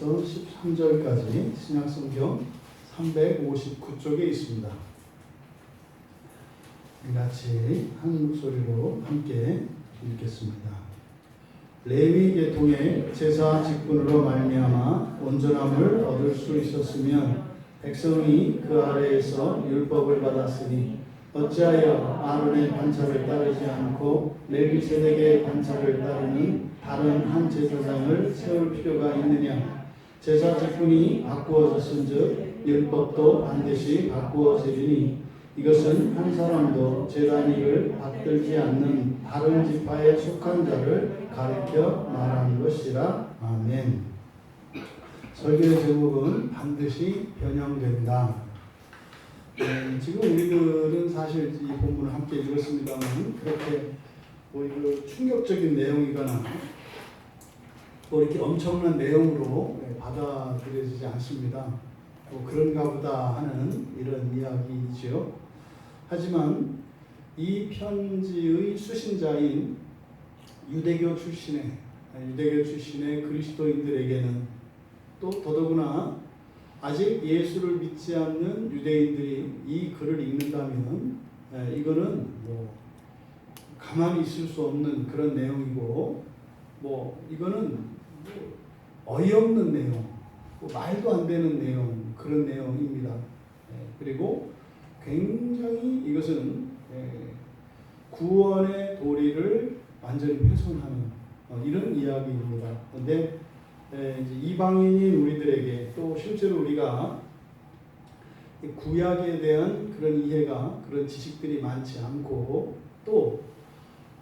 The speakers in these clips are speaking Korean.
13절까지 신약성경 359쪽에 있습니다. 같이 한 목소리로 함께 읽겠습니다. 레위 계통의 제사 직분으로 말미암아 온전함을 얻을 수 있었으면 백성이 그 아래에서 율법을 받았으니 어찌하여 아론의 반차를 따르지 않고 멜기세덱의 반차를 따르는 다른 한 제사장을 세울 필요가 있느냐? 제사 직분이 바꾸어졌은즉 율법도 반드시 바꾸어지리니 이것은 한 사람도 제단위를 받들지 않는 다른 지파에 속한 자를 가리켜 말하는 것이라. 아멘. 설교의 제목은 반드시 변형된다. 지금 우리들은 사실 이 본문을 함께 읽었습니다만 그렇게 이거 충격적인 내용이거나 이렇게 엄청난 내용으로 받아들여지지 않습니다. 그런가 보다 하는 이런 이야기이죠. 하지만 이 편지의 수신자인 유대교 출신의 그리스도인들에게는 또 더더구나 아직 예수를 믿지 않는 유대인들이 이 글을 읽는다면 이거는 가만히 있을 수 없는 그런 내용이고 이거는 어이없는 내용, 말도 안 되는 내용, 그런 내용입니다. 그리고 굉장히 이것은 구원의 도리를 완전히 훼손하는 이런 이야기입니다. 그런데 이방인인 우리들에게 또 실제로 우리가 구약에 대한 그런 이해가 그런 지식들이 많지 않고 또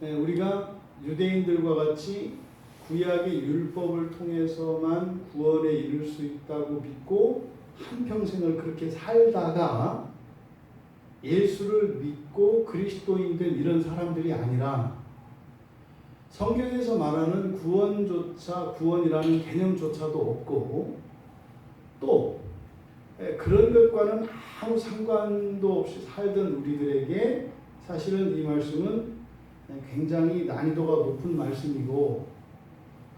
우리가 유대인들과 같이 구약의 율법을 통해서만 구원에 이를 수 있다고 믿고 한평생을 그렇게 살다가 예수를 믿고 그리스도인된 이런 사람들이 아니라 성경에서 말하는 구원이라는 개념조차도 없고 또 그런 것과는 아무 상관도 없이 살던 우리들에게 사실은 이 말씀은 굉장히 난이도가 높은 말씀이고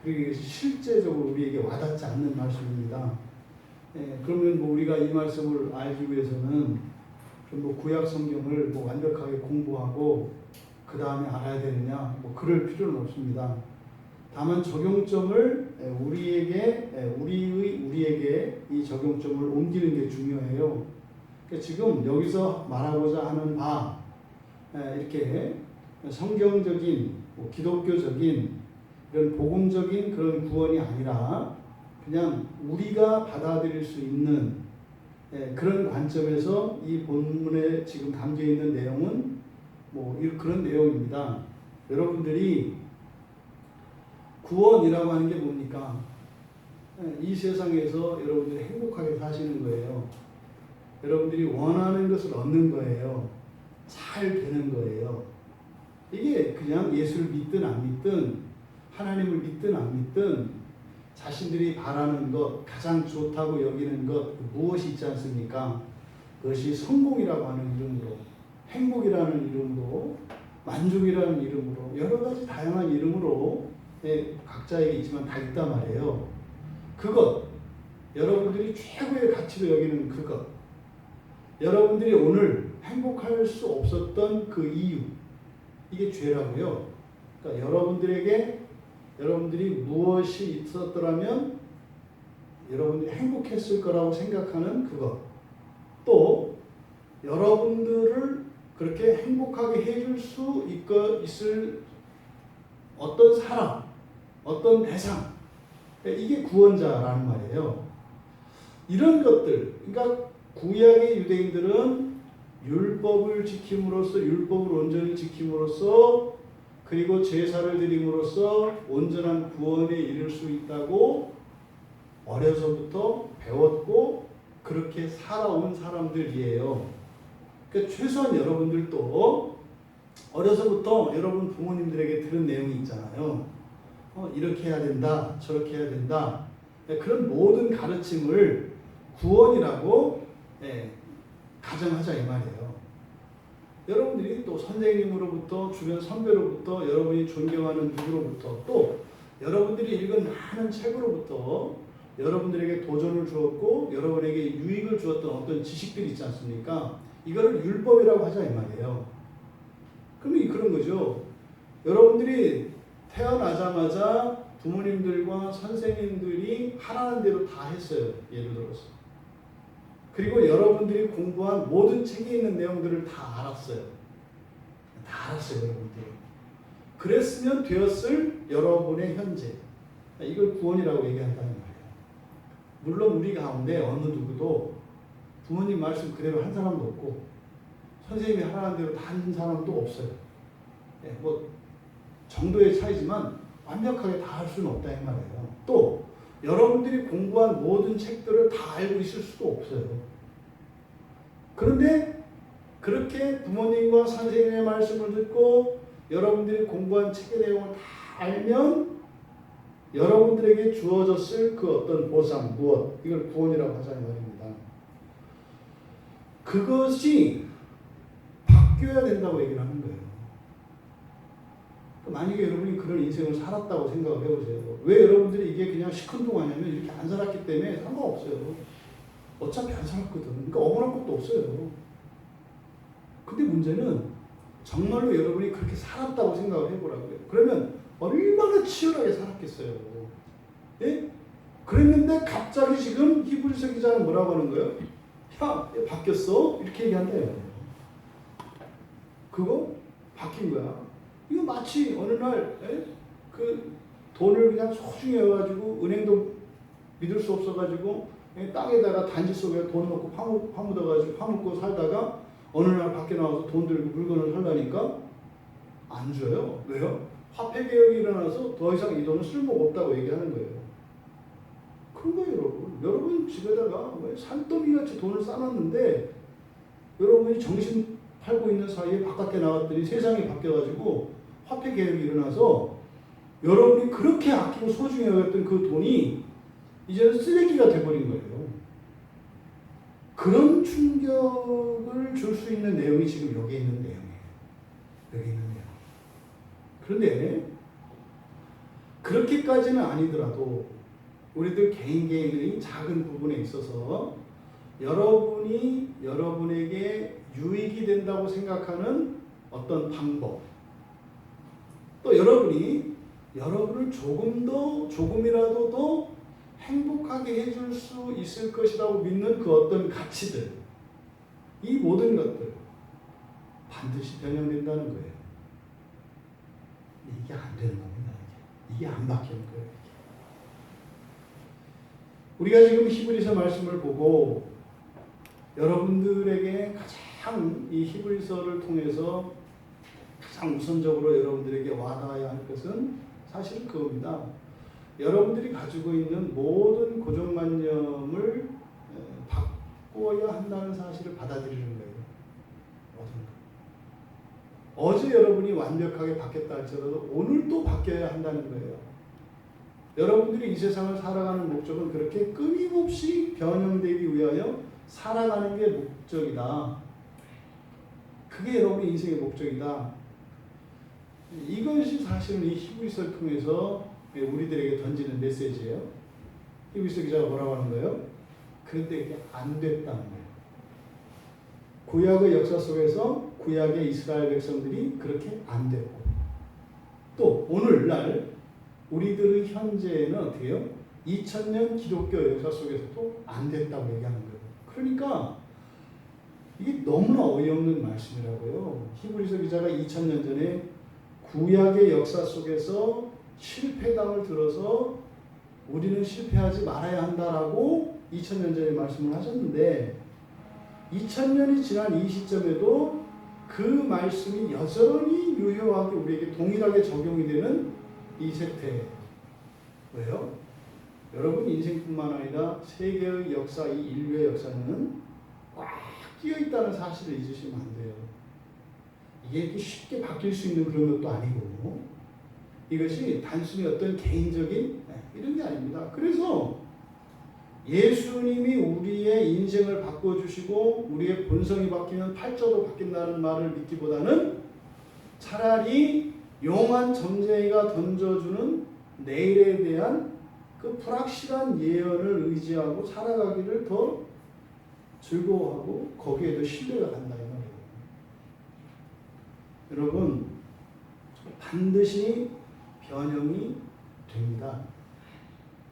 그리고 실제적으로 우리에게 와닿지 않는 말씀입니다. 그러면 우리가 이 말씀을 알기 위해서는 구약 성경을 완벽하게 공부하고 그 다음에 알아야 되느냐 그럴 필요는 없습니다. 다만 적용점을 우리에게 이 적용점을 옮기는 게 중요해요. 그러니까 지금 여기서 말하고자 하는 바 이렇게 성경적인 기독교적인 이런 복음적인 그런 구원이 아니라 그냥 우리가 받아들일 수 있는 그런 관점에서 이 본문에 지금 담겨 있는 내용은 그런 내용입니다. 여러분들이 구원이라고 하는 게 뭡니까? 이 세상에서 여러분들이 행복하게 사시는 거예요. 여러분들이 원하는 것을 얻는 거예요. 잘 되는 거예요. 이게 그냥 예수를 믿든 안 믿든 하나님을 믿든 안 믿든 자신들이 바라는 것, 가장 좋다고 여기는 것 무엇이 있지 않습니까? 그것이 성공이라고 하는 이름으로, 행복이라는 이름으로, 만족이라는 이름으로, 여러 가지 다양한 이름으로 각자에게 있지만 다 있단 말이에요. 그것, 여러분들이 최고의 가치로 여기는 그것, 여러분들이 오늘 행복할 수 없었던 그 이유, 이게 죄라고요. 그러니까 여러분들이 무엇이 있었더라면 여러분들이 행복했을 거라고 생각하는 그것, 또 여러분들을 그렇게 행복하게 해줄 수 있을 어떤 사람, 어떤 대상, 이게 구원자라는 말이에요. 이런 것들, 그러니까 구약의 유대인들은 율법을 지킴으로써, 율법을 온전히 지킴으로써, 그리고 제사를 드림으로써 온전한 구원에 이를 수 있다고 어려서부터 배웠고 그렇게 살아온 사람들이에요. 그러니까 최소한 여러분들도 어려서부터 여러분 부모님들에게 들은 내용이 있잖아요. 이렇게 해야 된다, 저렇게 해야 된다. 그런 모든 가르침을 구원이라고 가정하자 이 말이에요. 여러분들이 또 선생님으로부터, 주변 선배로부터, 여러분이 존경하는 누구로부터, 또 여러분들이 읽은 많은 책으로부터 여러분들에게 도전을 주었고 여러분에게 유익을 주었던 어떤 지식들이 있지 않습니까? 이거를 율법이라고 하자 이 말이에요. 그러면 그런 거죠. 여러분들이 태어나자마자 부모님들과 선생님들이 하라는 대로 다 했어요. 예를 들어서. 그리고 여러분들이 공부한 모든 책에 있는 내용들을 다 알았어요. 다 알았어요, 여러분들이. 그랬으면 되었을 여러분의 현재. 이걸 구원이라고 얘기한다는 말이에요. 물론 우리 가운데 어느 누구도 부모님 말씀 그대로 한 사람도 없고 선생님이 하라는 대로 다 한 사람도 없어요. 뭐 정도의 차이지만 완벽하게 다 할 수는 없다 이 말이에요. 또 여러분들이 공부한 모든 책들을 다 알고 있을 수도 없어요. 그런데 그렇게 부모님과 선생님의 말씀을 듣고 여러분들이 공부한 책의 내용을 다 알면 여러분들에게 주어졌을 그 어떤 보상, 무엇, 이걸 구원이라고 하자는 말입니다. 그것이 바뀌어야 된다고 얘기를 하는 거예요. 만약에 여러분이 그런 인생을 살았다고 생각을 해보세요. 왜 여러분들이 이게 그냥 시큰둥하냐면 이렇게 안 살았기 때문에 상관없어요. 어차피 안 살았거든. 그러니까 억울한 것도 없어요. 근데 문제는 정말로 여러분이 그렇게 살았다고 생각을 해보라고요. 그러면 얼마나 치열하게 살았겠어요. 예? 그랬는데 갑자기 지금 히브리서 기자는 뭐라고 하는 거예요? 야, 바뀌었어? 이렇게 얘기한대요. 그거 바뀐 거야. 이거 마치 어느 날 그 돈을 그냥 소중히 해가지고 은행도 믿을 수 없어가지고 땅에다가 단지 속에 돈 넣고 파묻어가지고 파묻고 살다가 어느 날 밖에 나와서 돈 들고 물건을 살라니까 안 줘요. 왜요? 화폐 개혁이 일어나서 더 이상 이 돈은 쓸모가 없다고 얘기하는 거예요. 그런 거예요, 여러분. 여러분 집에다가 산더미같이 돈을 쌓았는데 여러분이 정신 팔고 있는 사이에 바깥에 나갔더니 세상이 바뀌어가지고 화폐 개혁이 일어나서 여러분이 그렇게 아끼고 소중히 여겼던 그 돈이 이제는 쓰레기가 돼버린 거예요. 그런 충격을 줄 수 있는 내용이 지금 여기에 있는 내용이에요. 여기 있는 내용. 그런데 그렇게까지는 아니더라도 우리들 개인의 작은 부분에 있어서 여러분이 여러분에게 유익이 된다고 생각하는 어떤 방법, 또 여러분이 여러분을 조금이라도 더 행복하게 해줄 수 있을 것이라고 믿는 그 어떤 가치들, 이 모든 것들 반드시 변형된다는 거예요. 이게 안 되는 겁니다. 이게 안 바뀌는 거예요. 우리가 지금 히브리서 말씀을 보고 여러분들에게 가장 이 히브리서를 통해서 가장 우선적으로 여러분들에게 와닿아야 할 것은 사실은 그겁니다. 여러분들이 가지고 있는 모든 고정관념을 바꿔야 한다는 사실을 받아들이는 거예요. 어제 여러분이 완벽하게 바뀌었다 할지라도 오늘 또 바뀌어야 한다는 거예요. 여러분들이 이 세상을 살아가는 목적은 그렇게 끊임없이 변형되기 위하여 살아가는 게 목적이다. 그게 여러분의 인생의 목적이다. 이것이 사실은 이 히브리서를 통해서 우리들에게 던지는 메시지예요. 히브리서 기자가 뭐라고 하는 거예요? 그런데 이게 안 됐다는 거예요. 구약의 역사 속에서 구약의 이스라엘 백성들이 그렇게 안 됐고 또 오늘날 우리들의 현재는 어떻게 해요? 2000년 기독교 역사 속에서도 안 됐다고 얘기하는 거예요. 그러니까 이게 너무나 어이없는 말씀이라고요. 히브리서 기자가 2000년 전에 구약의 역사 속에서 실패담을 들어서 우리는 실패하지 말아야 한다라고 2000년 전에 말씀을 하셨는데 2000년이 지난 이 시점에도 그 말씀이 여전히 유효하게 우리에게 동일하게 적용이 되는 이 세태. 왜요? 여러분 인생뿐만 아니라 세계의 역사, 이 인류의 역사는 꽉 끼어 있다는 사실을 잊으시면 안 돼요. 이게 쉽게 바뀔 수 있는 그런 것도 아니고 이것이 단순히 어떤 개인적인 이런 게 아닙니다. 그래서 예수님이 우리의 인생을 바꿔주시고 우리의 본성이 바뀌면 팔자도 바뀐다는 말을 믿기보다는 차라리 용한 점쟁이가 던져주는 내일에 대한 그 불확실한 예언을 의지하고 살아가기를 더 즐거워하고 거기에 더 신뢰가 간다 이 말이에요. 여러분 반드시 변형이 됩니다.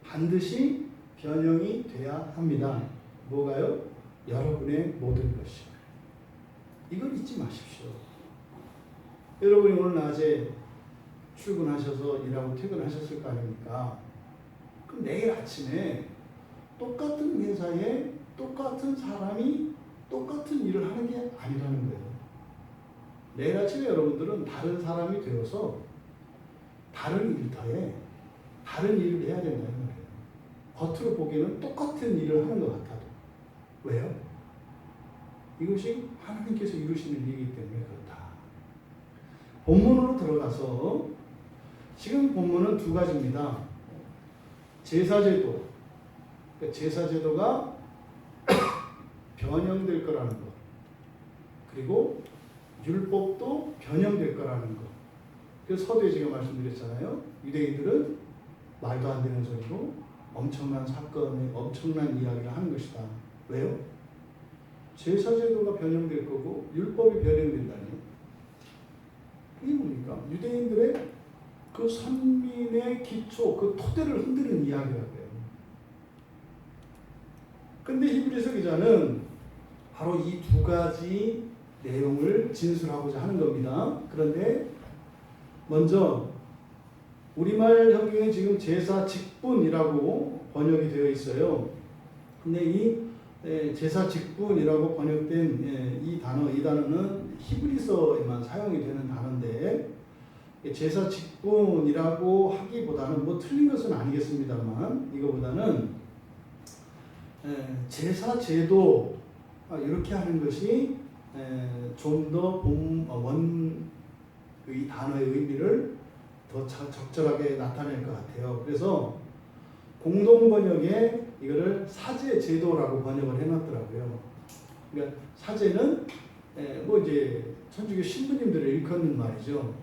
반드시 변형이 돼야 합니다. 뭐가요? 여러분의 모든 것이. 이걸 잊지 마십시오. 여러분이 오늘 낮에 출근하셔서 일하고 퇴근하셨을 거 아닙니까? 그럼 내일 아침에 똑같은 회사에 똑같은 사람이 똑같은 일을 하는 게 아니라는 거예요. 내일 아침에 여러분들은 다른 사람이 되어서 다른 일터에 다른 일을 해야 된다는 거예요. 겉으로 보기에는 똑같은 일을 하는 것 같아도. 왜요? 이것이 하나님께서 이루시는 일이기 때문에 그렇다. 본문으로 들어가서 지금 본문은 두 가지입니다. 제사제도, 그러니까 제사제도가 변형될 거라는 것, 그리고 율법도 변형될 거라는 것. 그래서 서두에 제가 말씀드렸잖아요. 유대인들은 말도 안 되는 소리로 엄청난 사건에 엄청난 이야기를 하는 것이다. 왜요? 제사제도가 변형될 거고 율법이 변형된다니. 이게 뭡니까? 유대인들의 그 선민의 기초, 그 토대를 흔드는 이야기라고요. 근데 히브리서 기자는 바로 이 두 가지 내용을 진술하고자 하는 겁니다. 그런데 먼저 우리말 성경에 지금 제사 직분이라고 번역이 되어 있어요. 근데 이 제사 직분이라고 번역된 이 단어는 히브리서에만 사용이 되는 단어인데 제사 직분이라고 하기보다는 뭐 틀린 것은 아니겠습니다만 이거보다는 제사 제도 이렇게 하는 것이 좀 더 이 단어의 의미를 더 적절하게 나타낼 것 같아요. 그래서 공동 번역에 이거를 사제 제도라고 번역을 해놨더라고요. 그러니까 사제는 뭐 이제 천주교 신부님들을 일컫는 말이죠.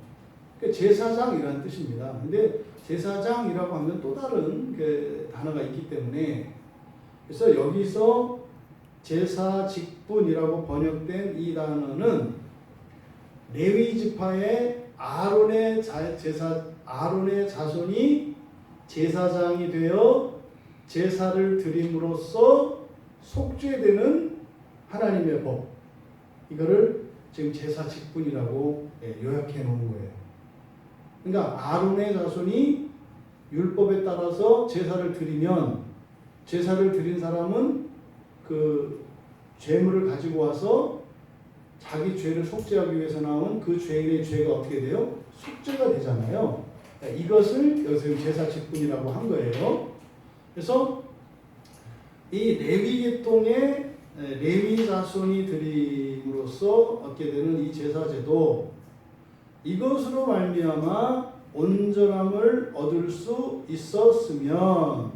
그러니까 제사장이라는 뜻입니다. 근데 제사장이라고 하면 또 다른 그 단어가 있기 때문에 그래서 여기서 제사 직분이라고 번역된 이 단어는 레위 지파의 아론의 자손이 제사장이 되어 제사를 드림으로써 속죄되는 하나님의 법, 이거를 지금 제사 직분이라고 요약해 놓은 거예요. 그러니까 아론의 자손이 율법에 따라서 제사를 드리면 제사를 드린 사람은 그 죄물을 가지고 와서 자기 죄를 속죄하기 위해서 나온 그 죄인의 죄가 어떻게 돼요? 속죄가 되잖아요. 이것을 여기서 제사 직분이라고 한 거예요. 그래서 이 레위 계통의 레위 자손이 드림으로써 얻게 되는 이 제사제도, 이것으로 말미암아 온전함을 얻을 수 있었으면,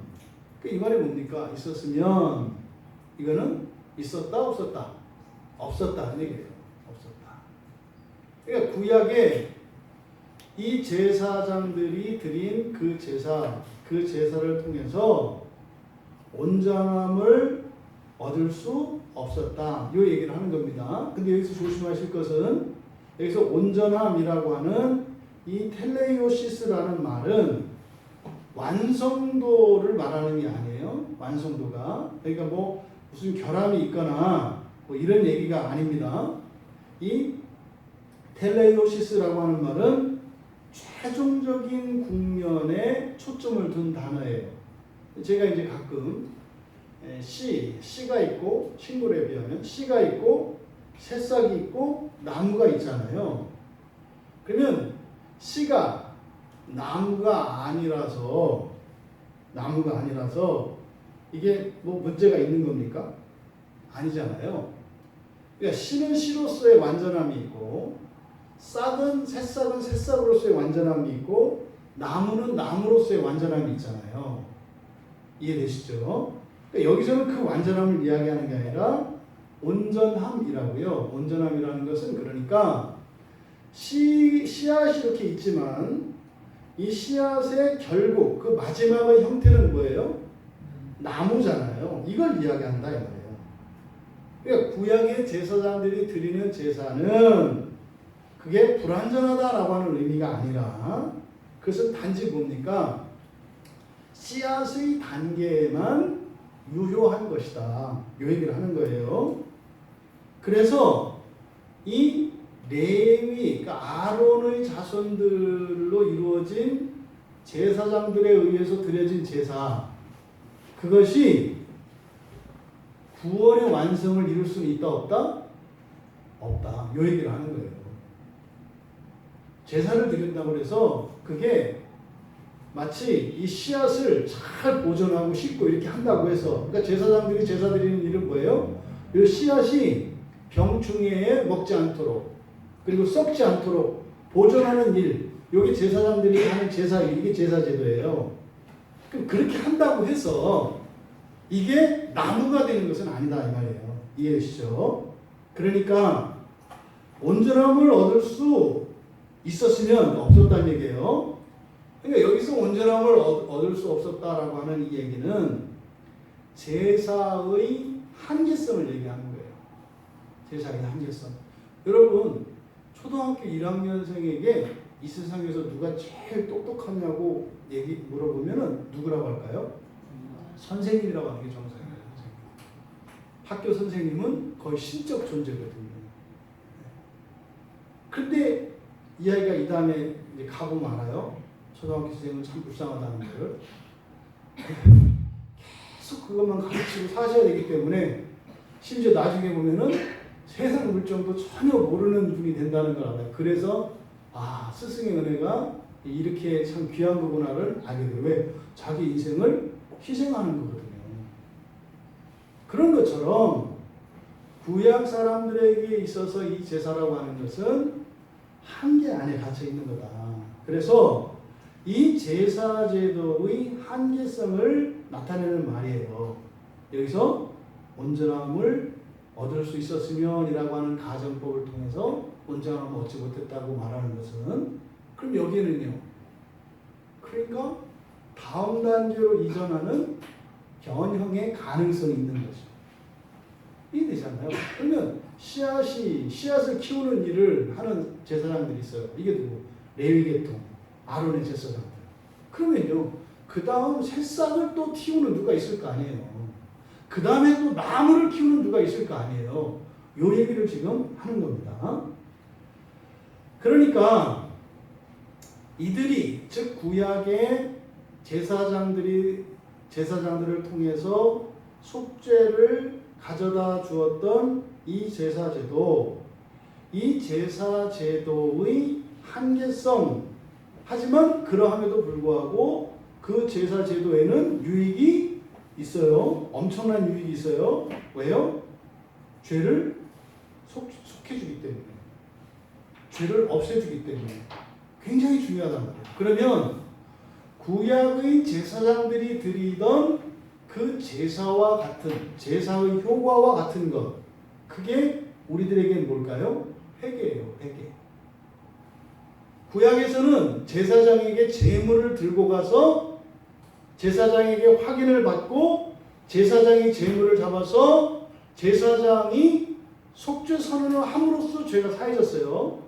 이 말이 뭡니까? 있었으면 이거는 있었다 없었다? 없었다 는 얘기예요. 없었다. 그러니까 구약에 이 제사장들이 드린 그 제사를 통해서 온전함을 얻을 수 없었다. 이 얘기를 하는 겁니다. 근데 여기서 조심하실 것은 여기서 온전함이라고 하는 이 텔레이오시스라는 말은 완성도를 말하는 게 아니에요. 완성도가. 그러니까 뭐 무슨 결함이 있거나 뭐 이런 얘기가 아닙니다. 이 텔레이오시스라고 하는 말은 최종적인 국면에 초점을 둔 단어예요. 제가 이제 가끔 씨가 있고, 식물에 비하면 씨가 있고 새싹이 있고 나무가 있잖아요. 그러면 씨가 나무가 아니라서 이게 뭐 문제가 있는 겁니까? 아니잖아요. 그러니까 씨는 씨로서의 완전함이 있고, 싹은 새싹으로서의 완전함이 있고, 나무는 나무로서의 완전함이 있잖아요. 이해되시죠? 그러니까 여기서는 그 완전함을 이야기하는 게 아니라 온전함이라고요. 온전함이라는 것은 그러니까 씨앗이 이렇게 있지만 이 씨앗의 결국 그 마지막의 형태는 뭐예요? 나무잖아요. 이걸 이야기한다 이 말이에요. 그러니까 구약의 제사장들이 드리는 제사는 그게 불완전하다라고 하는 의미가 아니라 그것은 단지 뭡니까? 씨앗의 단계에만 유효한 것이다. 이 얘기를 하는 거예요. 그래서 이 레위, 그러니까 아론의 자손들로 이루어진 제사장들에 의해서 드려진 제사, 그것이 구원의 완성을 이룰 수는 있다 없다? 없다. 이 얘기를 하는 거예요. 제사를 드린다고 해서 그게 마치 이 씨앗을 잘 보존하고 씻고 이렇게 한다고 해서, 그러니까 제사장들이 제사 드리는 일은 뭐예요? 이 씨앗이 병충해에 먹지 않도록 그리고 썩지 않도록 보존하는 일, 이게 제사장들이 하는 제사 일, 이게 제사제도예요. 그럼 그렇게 한다고 해서 이게 나무가 되는 것은 아니다 이 말이에요. 이해되시죠? 그러니까 온전함을 얻을 수 있었으면 없었다는 얘기예요. 그러니까 여기서 온전함을 얻을 수 없었다라고 하는 이 얘기는 제사의 한계성을 얘기하는 거예요. 제사의 한계성. 여러분 초등학교 1학년생에게 이 세상에서 누가 제일 똑똑하냐고 물어보면은 누구라고 할까요? 선생님이라고 하는 게 정상이에요. 선생님. 학교 선생님은 거의 신적 존재거든요. 근데 이 아이가 이 다음에 이제 가보면 알아요. 초등학교 선생님은 참 불쌍하다는 걸. 계속 그것만 가르치고 사셔야 되기 때문에 심지어 나중에 보면은 세상 물정도 전혀 모르는 분이 된다는 걸 알아요. 그래서 스승의 은혜가 이렇게 참 귀한 거구나를 알게 돼요. 왜? 자기 인생을 희생하는 거거든요. 그런 것처럼 구약 사람들에게 있어서 이 제사라고 하는 것은 한계 안에 갇혀 있는 거다. 그래서 이 제사 제도의 한계성을 나타내는 말이에요. 여기서 온전함을 얻을 수 있었으면이라고 하는 가정법을 통해서 온전함을 얻지 못했다고 말하는 것은, 그럼 여기는요, 그러니까 다음 단계로 이전하는 변형의 가능성이 있는 거죠. 이해되잖아요. 그러면 씨앗을 키우는 일을 하는 제사장들이 있어요. 이게 누구? 레위계통, 아론의 제사장들. 그러면요, 그 다음 새싹을 또 키우는 누가 있을 거 아니에요. 그 다음에 또 나무를 키우는 누가 있을 거 아니에요. 요 얘기를 지금 하는 겁니다. 그러니까 이들이, 즉 구약의 제사장들을 통해서 속죄를 가져다 주었던 이 제사제도, 이 제사제도의 한계성, 하지만 그러함에도 불구하고 그 제사제도에는 유익이 있어요. 엄청난 유익이 있어요. 왜요? 죄를 속해주기 때문에, 죄를 없애주기 때문에 굉장히 중요하단 말이에요. 그러면 구약의 제사장들이 드리던 그 제사와 같은, 제사의 효과와 같은 것, 그게 우리들에게는 뭘까요? 회개예요. 회개. 구약에서는 제사장에게 제물을 들고 가서 제사장에게 확인을 받고 제사장이 제물을 잡아서 제사장이 속죄 선언을 함으로써 죄가 사해졌어요.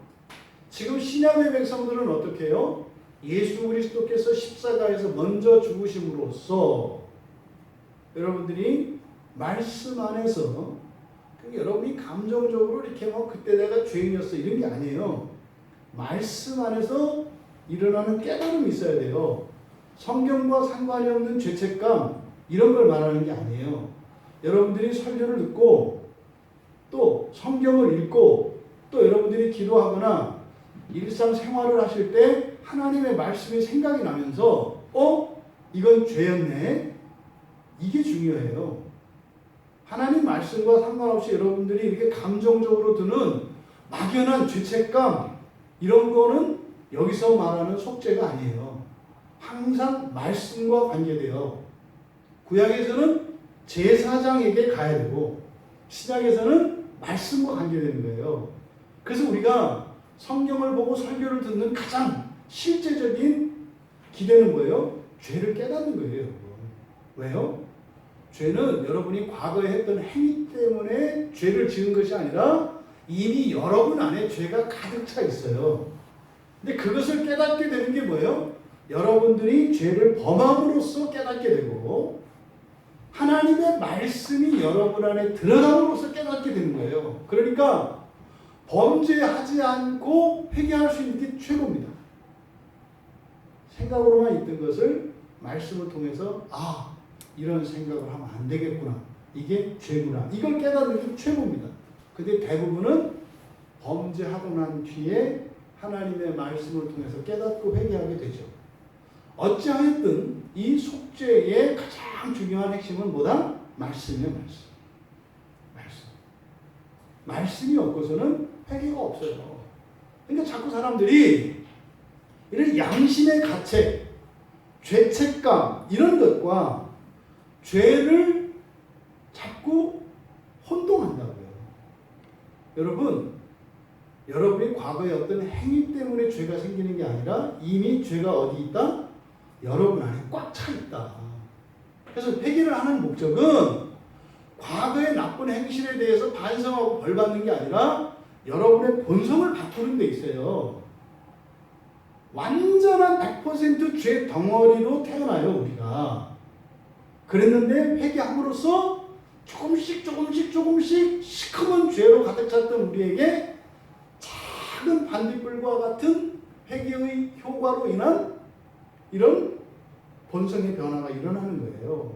지금 신약의 백성들은 어떻게 해요? 예수 그리스도께서 십자가에서 먼저 죽으심으로써 여러분들이 말씀 안에서, 여러분이 감정적으로 이렇게 그때 내가 죄인이었어 이런 게 아니에요. 말씀 안에서 일어나는 깨달음이 있어야 돼요. 성경과 상관이 없는 죄책감 이런 걸 말하는 게 아니에요. 여러분들이 설교를 듣고 또 성경을 읽고 또 여러분들이 기도하거나 일상생활을 하실 때 하나님의 말씀이 생각이 나면서 이건 죄였네. 이게 중요해요. 하나님 말씀과 상관없이 여러분들이 이렇게 감정적으로 드는 막연한 죄책감 이런 거는 여기서 말하는 속죄가 아니에요. 항상 말씀과 관계돼요. 구약에서는 제사장에게 가야 되고 신약에서는 말씀과 관계되는 거예요. 그래서 우리가 성경을 보고 설교를 듣는 가장 실제적인 기대는 뭐예요? 죄를 깨닫는 거예요, 여러분. 왜요? 죄는 여러분이 과거에 했던 행위 때문에 죄를 지은 것이 아니라 이미 여러분 안에 죄가 가득 차 있어요. 근데 그것을 깨닫게 되는 게 뭐예요? 여러분들이 죄를 범함으로써 깨닫게 되고 하나님의 말씀이 여러분 안에 들어감으로써 깨닫게 되는 거예요. 그러니까 범죄하지 않고 회개할 수 있는 게 최고입니다. 생각으로만 있던 것을 말씀을 통해서 이런 생각을 하면 안 되겠구나. 이게 죄구나. 이걸 깨닫는 게 최고입니다. 근데 대부분은 범죄하고 난 뒤에 하나님의 말씀을 통해서 깨닫고 회개하게 되죠. 어찌하였든 이 속죄의 가장 중요한 핵심은 뭐다? 말씀이에요. 말씀이 없고서는 회개가 없어요. 그러니까 자꾸 사람들이 이런 양심의 가책, 죄책감 이런 것과 죄를 자꾸 혼동한다고요. 여러분이 과거에 어떤 행위 때문에 죄가 생기는 게 아니라 이미 죄가 어디 있다? 여러분 안에 꽉 차 있다. 그래서 회개를 하는 목적은 과거의 나쁜 행실에 대해서 반성하고 벌 받는 게 아니라 여러분의 본성을 바꾸는 데 있어요. 완전한 100% 죄 덩어리로 태어나요, 우리가. 그랬는데 회개함으로써 조금씩 시커먼 죄로 가득 찼던 우리에게 작은 반딧불과 같은 회개의 효과로 인한 이런 본성의 변화가 일어나는 거예요.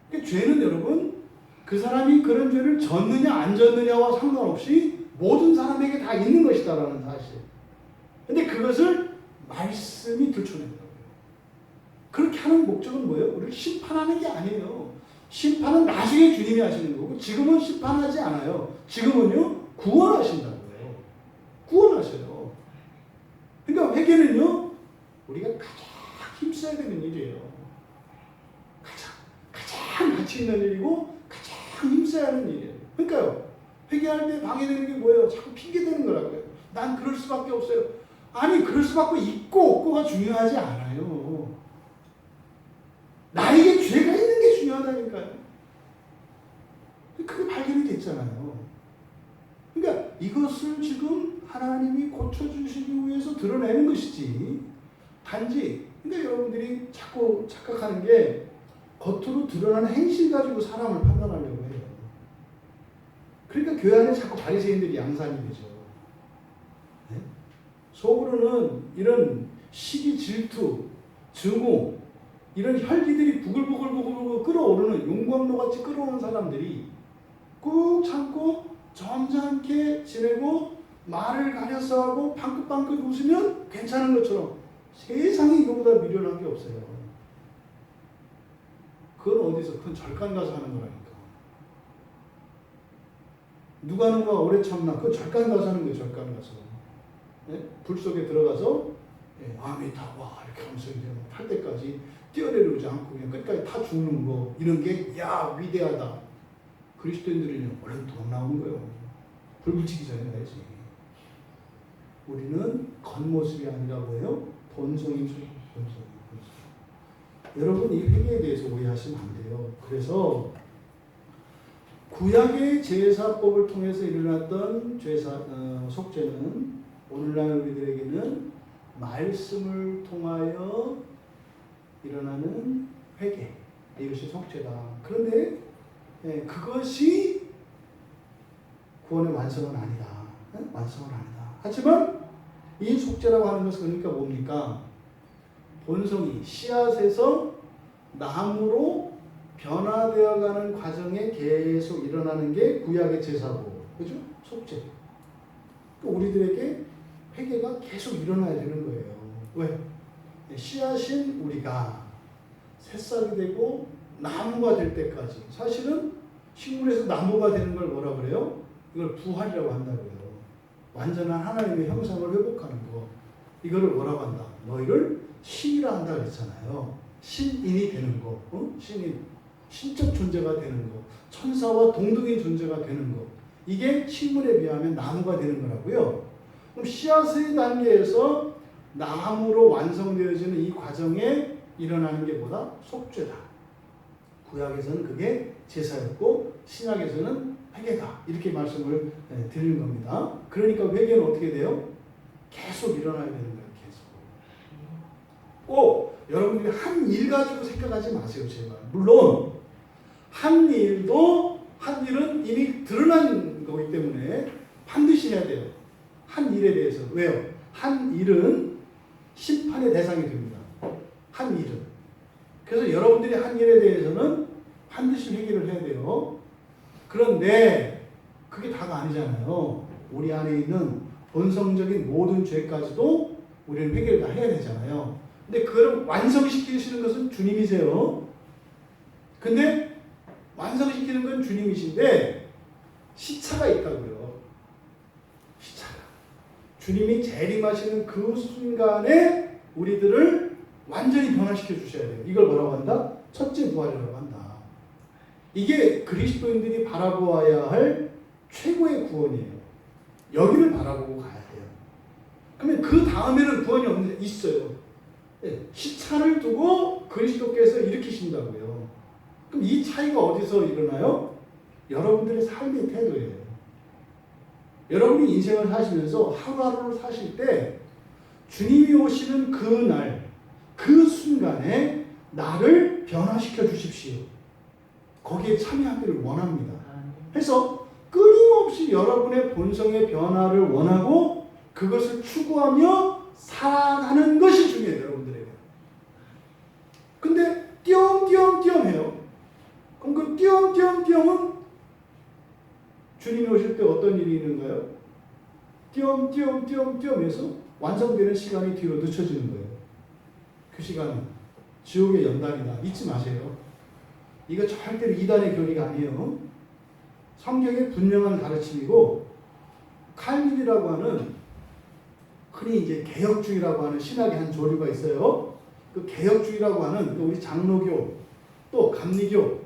그러니까 죄는 여러분 그 사람이 그런 죄를 졌느냐 안 졌느냐와 상관없이 모든 사람에게 다 있는 것이다라는 사실. 근데 그것을 말씀이 들춰낸다고요. 그렇게 하는 목적은 뭐예요? 우리를 심판하는 게 아니에요. 심판은 나중에 주님이 하시는 거고 지금은 심판하지 않아요. 지금은요 구원하신다고요. 구원하셔요. 그러니까 회개는요 우리가 가장 힘써야 되는 일이에요. 가장 가치 있는 일이고 가장 힘써야 하는 일이에요. 그러니까요 회개할 때 방해되는 게 뭐예요? 자꾸 핑계대는 거라고요. 난 그럴 수밖에 없어요. 아니 그럴 수밖에 있고 없고가 중요하지 않아요. 나에게 죄가 있는 게 중요하다니까요. 그게 발견이 됐잖아요. 그러니까 이것을 지금 하나님이 고쳐주시기 위해서 드러내는 것이지 단지 그러니까 여러분들이 자꾸 착각하는 게 겉으로 드러나는 행실 가지고 사람을 판단하려고 해요. 그러니까 교회 안에 자꾸 바리새인들이 양산이 되죠. 네? 속으로는 이런 시기, 질투, 증오 이런 혈기들이 부글부글 끓어오르는 용광로같이 끓어오는 사람들이 꾹 참고 점잖게 지내고 말을 가려서 하고 방긋방긋 웃으면 괜찮은 것처럼 세상에 이거보다 미련한 게 없어요. 그건 어디서? 그건 절간 가서 하는 거라니까. 누가 오래 참나? 그건 절간 가서 하는 거예요. 절간 가서. 네? 불 속에 들어가서 아미타 와 이렇게 하면서 이제 탈 때까지 뛰어내려오지 않고 그냥 끝까지 타 죽는 거 이런 게 위대하다. 그리스도인들은 얼른 도망 나오는 거예요. 불 붙이기 전에 가야지. 우리는 겉모습이 아니라 뭐예요? 본성이죠. 본성. 여러분 이 회개에 대해서 오해하시면 안 돼요. 그래서 구약의 제사법을 통해서 일어났던 속죄는 오늘날 우리들에게는 말씀을 통하여 일어나는 회개 이것이 속죄다. 그런데 그것이 구원의 완성은 아니다. 완성은 아니다. 하지만 이 속죄라고 하는 것은 그러니까 뭡니까? 본성이 씨앗에서 나무로 변화되어가는 과정에 계속 일어나는 게 구약의 제사법, 그죠? 속죄. 우리들에게 회개가 계속 일어나야 되는 거예요. 왜? 씨앗인 우리가 새싹이 되고 나무가 될 때까지 사실은 식물에서 나무가 되는 걸 뭐라 그래요? 이걸 부활이라고 한다고요. 완전한 하나님의 형상을 회복하는 거. 이거를 뭐라고 한다? 너희를 신이라 한다 그랬잖아요. 신인이 되는 거. 신인. 신적 존재가 되는 거. 천사와 동등인 존재가 되는 거. 이게 식물에 비하면 나무가 되는 거라고요. 그럼 씨앗의 단계에서 나함으로 완성되어지는 이 과정에 일어나는 게 뭐다? 속죄다. 구약에서는 그게 제사였고 신약에서는 회개다. 이렇게 말씀을 드리는 겁니다. 그러니까 회개는 어떻게 돼요? 계속 일어나야 되는 거예요. 계속. 꼭 여러분들이 한 일 가지고 생각하지 마세요. 제발. 물론 한 일은 이미 드러난 거기 때문에 반드시 해야 돼요. 한 일에 대해서. 왜요? 한 일은 심판의 대상이 됩니다. 한 일은. 그래서 여러분들이 한 일에 대해서는 반드시 회개를 해야 돼요. 그런데 그게 다가 아니잖아요. 우리 안에 있는 본성적인 모든 죄까지도 우리는 회개를 다 해야 되잖아요. 근데 그걸 완성시키시는 것은 주님이세요. 근데 완성시키는 건 주님이신데 시차가 있다고요. 시차가. 주님이 재림하시는 그 순간에 우리들을 완전히 변화시켜 주셔야 돼요. 이걸 뭐라고 한다? 첫째 부활이라고 한다. 이게 그리스도인들이 바라보아야 할 최고의 구원이에요. 여기를 바라보고 가야 돼요. 그러면 그 다음에는 구원이 없는데 있어요. 시차를 두고 그리스도께서 일으키신다고요. 그럼 이 차이가 어디서 일어나요? 여러분들의 삶의 태도예요. 여러분이 인생을 사시면서 하루하루를 사실 때 주님이 오시는 그 날, 그 순간에 나를 변화시켜 주십시오. 거기에 참여하기를 원합니다. 그래서 끊임없이 여러분의 본성의 변화를 원하고 그것을 추구하며 살아가는 것이 중요해요. 여러분들에게. 근데 띄엄띄엄 해요. 그럼 그 띄엄띄엄은 주님이 오실 때 어떤 일이 있는가요? 띄엄 해서 완성되는 시간이 뒤로 늦춰지는 거예요. 그 시간은 지옥의 연단이다. 잊지 마세요. 이거 절대로 이단의 교리가 아니에요. 성경의 분명한 가르침이고 칼빈이라고 하는 흔히 이제 개혁주의라고 하는 신학의 한 조류가 있어요. 그 개혁주의라고 하는 우리 장로교 또 감리교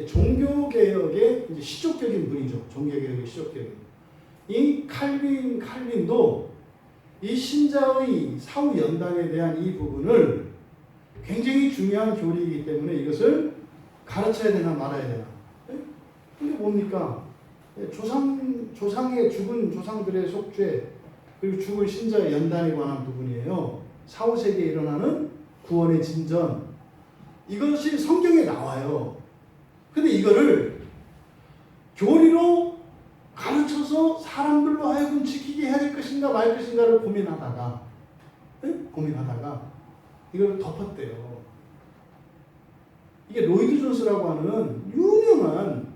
종교개혁의 이제 시족적인 분이죠. 종교개혁의 시족적인. 이 칼빈도 이 신자의 사후 연단에 대한 이 부분을 굉장히 중요한 교리이기 때문에 이것을 가르쳐야 되나 말아야 되나. 근데 뭡니까? 조상의 죽은 조상들의 속죄 그리고 죽은 신자의 연단에 관한 부분이에요. 사후 세계에 일어나는 구원의 진전. 이것이 성경에 나와요. 근데 이거를 교리로 가르쳐서 사람들로 하여금 지키게 해야 될 것인가 말 것인가를 고민하다가 이걸 덮었대요. 이게 로이드 존스라고 하는 유명한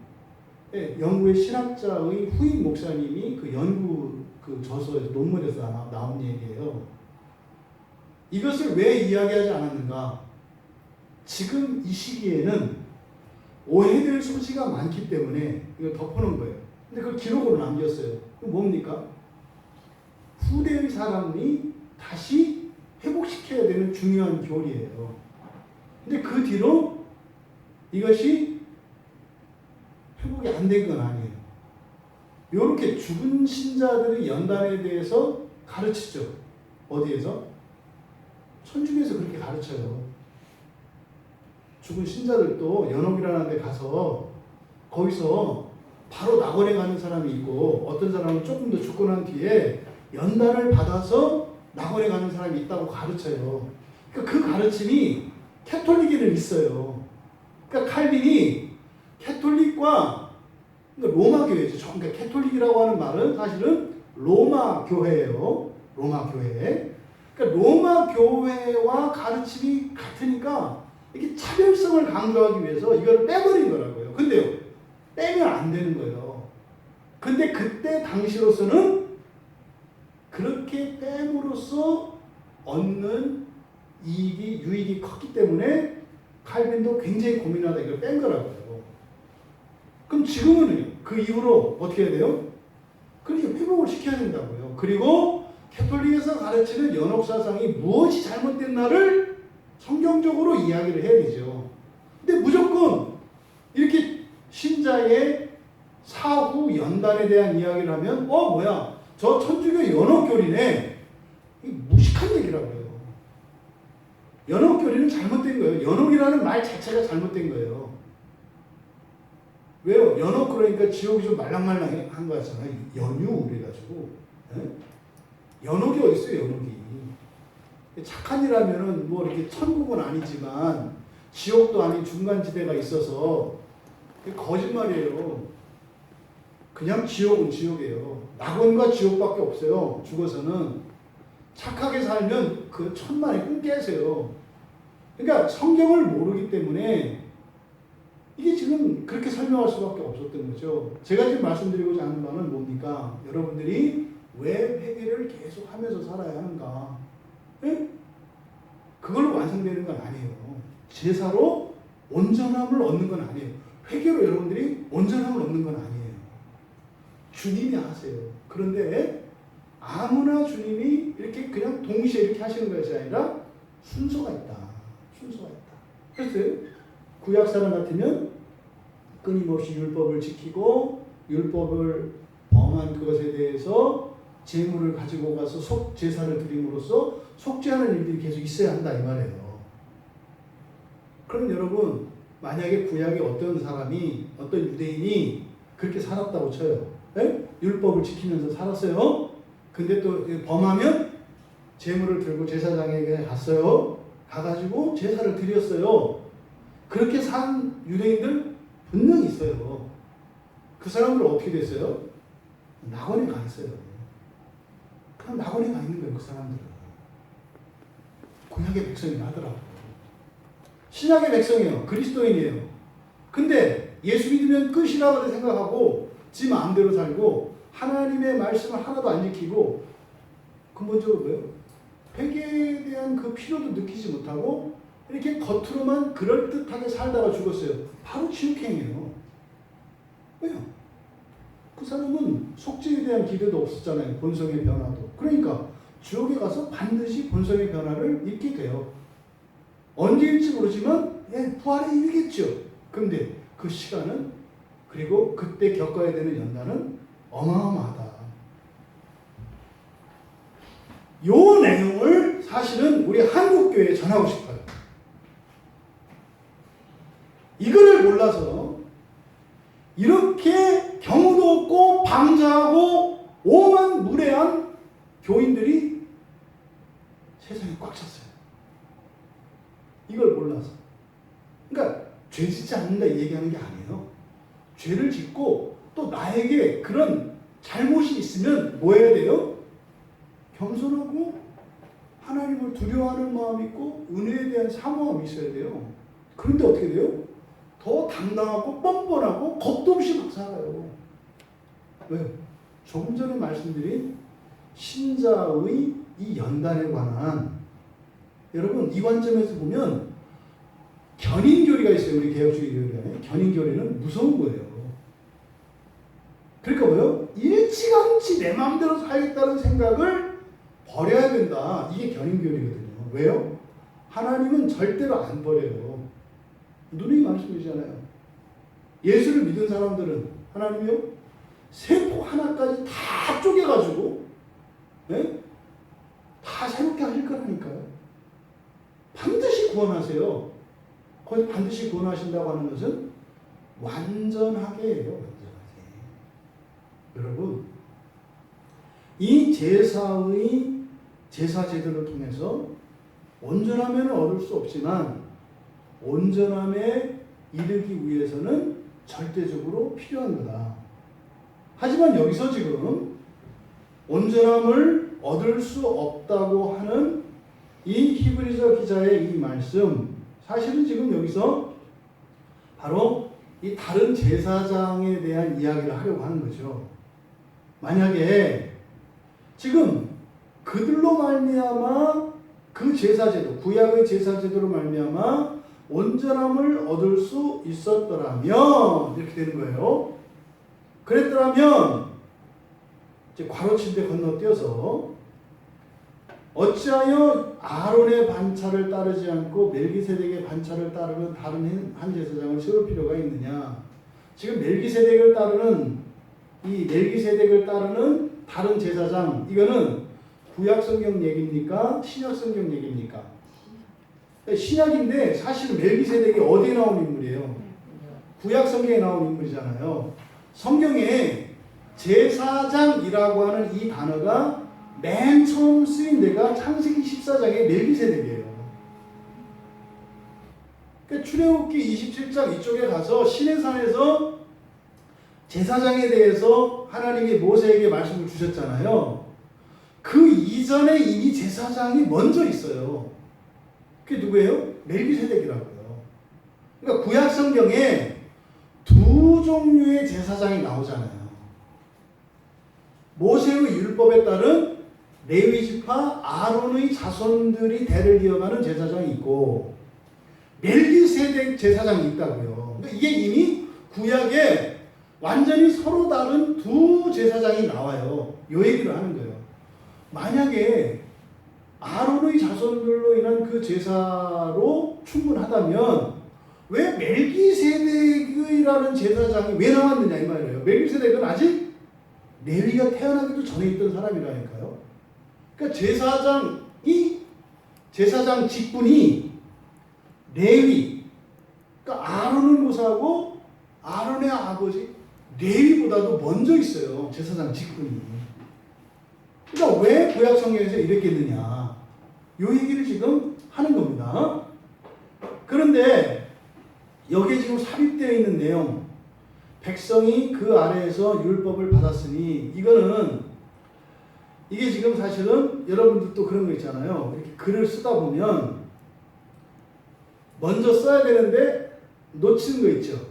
영국의 신학자의 후임 목사님이 그 연구 그 저서에서 논문에서 나온 얘기예요. 이것을 왜 이야기하지 않았는가? 지금 이 시기에는 오해될 소지가 많기 때문에 이걸 덮어놓은 거예요. 근데 그걸 기록으로 남겼어요. 그럼 뭡니까? 후대의 사람이 다시 회복시켜야 되는 중요한 교리예요. 근데 그 뒤로 이것이 회복이 안 된 건 아니에요. 이렇게 죽은 신자들의 연단에 대해서 가르치죠. 어디에서? 천주교에서 그렇게 가르쳐요. 죽은 신자들도 연옥이라는 데 가서 거기서 바로 낙원에 가는 사람이 있고 어떤 사람은 조금 더 죽고 난 뒤에 연단을 받아서 낙원에 가는 사람이 있다고 가르쳐요. 그러니까 그 가르침이 캐톨릭에는 있어요. 그러니까 칼빈이 캐톨릭과 그러니까 로마 교회죠. 그러니까 캐톨릭이라고 하는 말은 사실은 로마 교회예요. 로마 교회. 그러니까 로마 교회와 가르침이 같으니까 이렇게 차별성을 강조하기 위해서 이걸 빼버린 거라고요. 근데요, 빼면 안 되는 거예요. 근데 그때 당시로서는 그렇게 뺨으로써 얻는 유익이 컸기 때문에 칼빈도 굉장히 고민하다 이걸 뺀 거라고요. 그럼 지금은 그 이후로 어떻게 해야 돼요? 그렇게 회복을 시켜야 된다고요. 그리고 캐톨릭에서 가르치는 연옥사상이 무엇이 잘못됐나를 성경적으로 이야기를 해야 되죠. 근데 무조건 이렇게 신자의 사후 연단에 대한 이야기를 하면 뭐야 저 천주교 연옥교리네. 이게 무식한 얘기라고요. 연옥교리는 잘못된 거예요. 연옥이라는 말 자체가 잘못된 거예요. 왜요? 연옥 그러니까 지옥이 좀 말랑말랑한 거잖아요. 연유 그래가지고. 네? 연옥이 어디 있어요? 연옥이. 착한 일하면은 뭐 이렇게 천국은 아니지만 지옥도 아닌 중간지대가 있어서 그게 거짓말이에요. 그냥 지옥은 지옥이에요. 낙원과 지옥밖에 없어요. 죽어서는. 착하게 살면 그 천만의 꿈 깨세요. 그러니까 성경을 모르기 때문에 이게 지금 그렇게 설명할 수밖에 없었던 거죠. 제가 지금 말씀드리고자 하는 바는 뭡니까? 여러분들이 왜 회개를 계속 하면서 살아야 하는가? 네? 그걸로 완성되는 건 아니에요. 제사로 온전함을 얻는 건 아니에요. 회개로 여러분들이 온전함을 얻는 건 아니에요. 주님이 하세요. 그런데 아무나 주님이 이렇게 그냥 동시에 이렇게 하시는 것이 아니라 순서가 있다. 순서가 있다. 그래서 구약 사람 같으면 끊임없이 율법을 지키고 율법을 범한 그것에 대해서 제물을 가지고 가서 제사를 드림으로써 속죄하는 일들이 계속 있어야 한다 이 말이에요. 그럼 여러분 만약에 구약에 어떤 사람이 어떤 유대인이 그렇게 살았다고 쳐요. 네? 율법을 지키면서 살았어요. 근데 또 범하면 제물을 들고 제사장에게 갔어요. 가가지고 제사를 드렸어요. 그렇게 산 유대인들 분명히 있어요. 그 사람들은 어떻게 됐어요? 낙원에 가 있어요. 그냥 낙원에 가 있는 거예요. 그 사람들은. 구약의 백성이 하더라고요. 신약의 백성이에요. 그리스도인이에요. 근데 예수 믿으면 끝이라고 생각하고 지 마음대로 살고 하나님의 말씀을 하나도 안 지키고 근본적으로 뭐예요? 회개에 대한 그 필요도 느끼지 못하고 이렇게 겉으로만 그럴듯하게 살다가 죽었어요. 바로 지옥행이에요. 왜요? 그 사람은 속죄에 대한 기대도 없었잖아요. 본성의 변화도. 그러니까 지옥에 가서 반드시 본성의 변화를 입게 돼요. 언제일지 모르지만 부활에 이르겠죠. 그런데 그 시간은 그리고 그때 겪어야 되는 연단은 어마어마하다. 요 내용을 사실은 우리 한국교회에 전하고 싶어요. 이거를 몰라서 이렇게 경우도 없고 방자하고 오만무례한 교인들이 세상에 꽉 찼어요. 이걸 몰라서. 그러니까 죄 짓지 않는다 얘기하는 게 아니에요. 죄를 짓고 또 나에게 그런 잘못이 있으면 뭐 해야 돼요? 겸손하고 하나님을 두려워하는 마음이 있고 은혜에 대한 사모함이 있어야 돼요. 그런데 어떻게 돼요? 더 당당하고 뻔뻔하고 겁도 없이 막 살아요. 왜요? 조금 전에 말씀드린 신자의 이 연단에 관한 여러분 이 관점에서 보면 견인교리가 있어요. 우리 개혁주의 교리에. 견인교리는 무서운 거예요. 그러니까 뭐요? 일찌감치 내 마음대로 살겠다는 생각을 버려야 된다. 이게 견인교리거든요. 왜요? 하나님은 절대로 안 버려요. 누누이 말씀이잖아요. 예수를 믿은 사람들은 하나님이요? 세포 하나까지 다 쪼개가지고 네? 다 새롭게 하실 거라니까요. 반드시 구원하세요. 거기서 반드시 구원하신다고 하는 것은 완전하게 해요. 완전하게. 여러분 이 제사의 제사 제도를 통해서 온전함에는 얻을 수 없지만 온전함에 이르기 위해서는 절대적으로 필요한 거다. 하지만 여기서 지금 온전함을 얻을 수 없다고 하는 이 히브리서 기자의 이 말씀, 사실은 지금 여기서 바로 이 다른 제사장에 대한 이야기를 하려고 하는 거죠. 만약에 지금 그들로 말미암아 그 제사제도, 구약의 제사제도로 말미암아 온전함을 얻을 수 있었더라면 이렇게 되는 거예요. 그랬더라면 이제 괄호친 데 건너뛰어서 어찌하여 아론의 반차를 따르지 않고 멜기세덱의 반차를 따르는 다른 한 제사장을 세울 필요가 있느냐. 지금 멜기세덱을 따르는 이 멜기세덱을 따르는 다른 제사장, 이거는 구약 성경 얘기입니까? 신약 성경 얘기입니까? 신약인데 사실은 멜기세덱이 어디에 나온 인물이에요? 구약 성경에 나온 인물이잖아요. 성경에 제사장이라고 하는 이 단어가 맨 처음 쓰인 데가 창세기 14장의 멜기세덱이에요. 그러니까 출애굽기 27장 이쪽에 가서 시내산에서 제사장에 대해서 하나님이 모세에게 말씀을 주셨잖아요. 그 이전에 이미 제사장이 먼저 있어요. 그게 누구예요? 멜기세덱이라고요. 그러니까 구약 성경에 두 종류의 제사장이 나오잖아요. 모세의 율법에 따른 레위 지파 아론의 자손들이 대를 이어가는 제사장이 있고 멜기세덱 제사장이 있다고요. 그러니까 이게 이미 구약에 완전히 서로 다른 두 제사장이 나와요. 요 얘기를 하는 거예요. 만약에 아론의 자손들로 인한 그 제사로 충분하다면 왜 멜기세덱이라는 제사장이 왜 나왔느냐 이 말이에요. 멜기세덱은 아직 레위가 태어나기도 전에 있던 사람이라니까요. 그러니까 제사장 직분이 레위, 그러니까 아론을 모사하고 아론의 아버지 레위보다도 먼저 있어요. 제사장 직분이. 그러니까 왜 구약 성경에서 이렇게 했느냐 이 얘기를 지금 하는 겁니다. 그런데 여기에 지금 삽입되어 있는 내용, 백성이 그 아래에서 율법을 받았으니 이게 지금 사실은 여러분들도 그런 거 있잖아요. 이렇게 글을 쓰다 보면 먼저 써야 되는데 놓치는 거 있죠.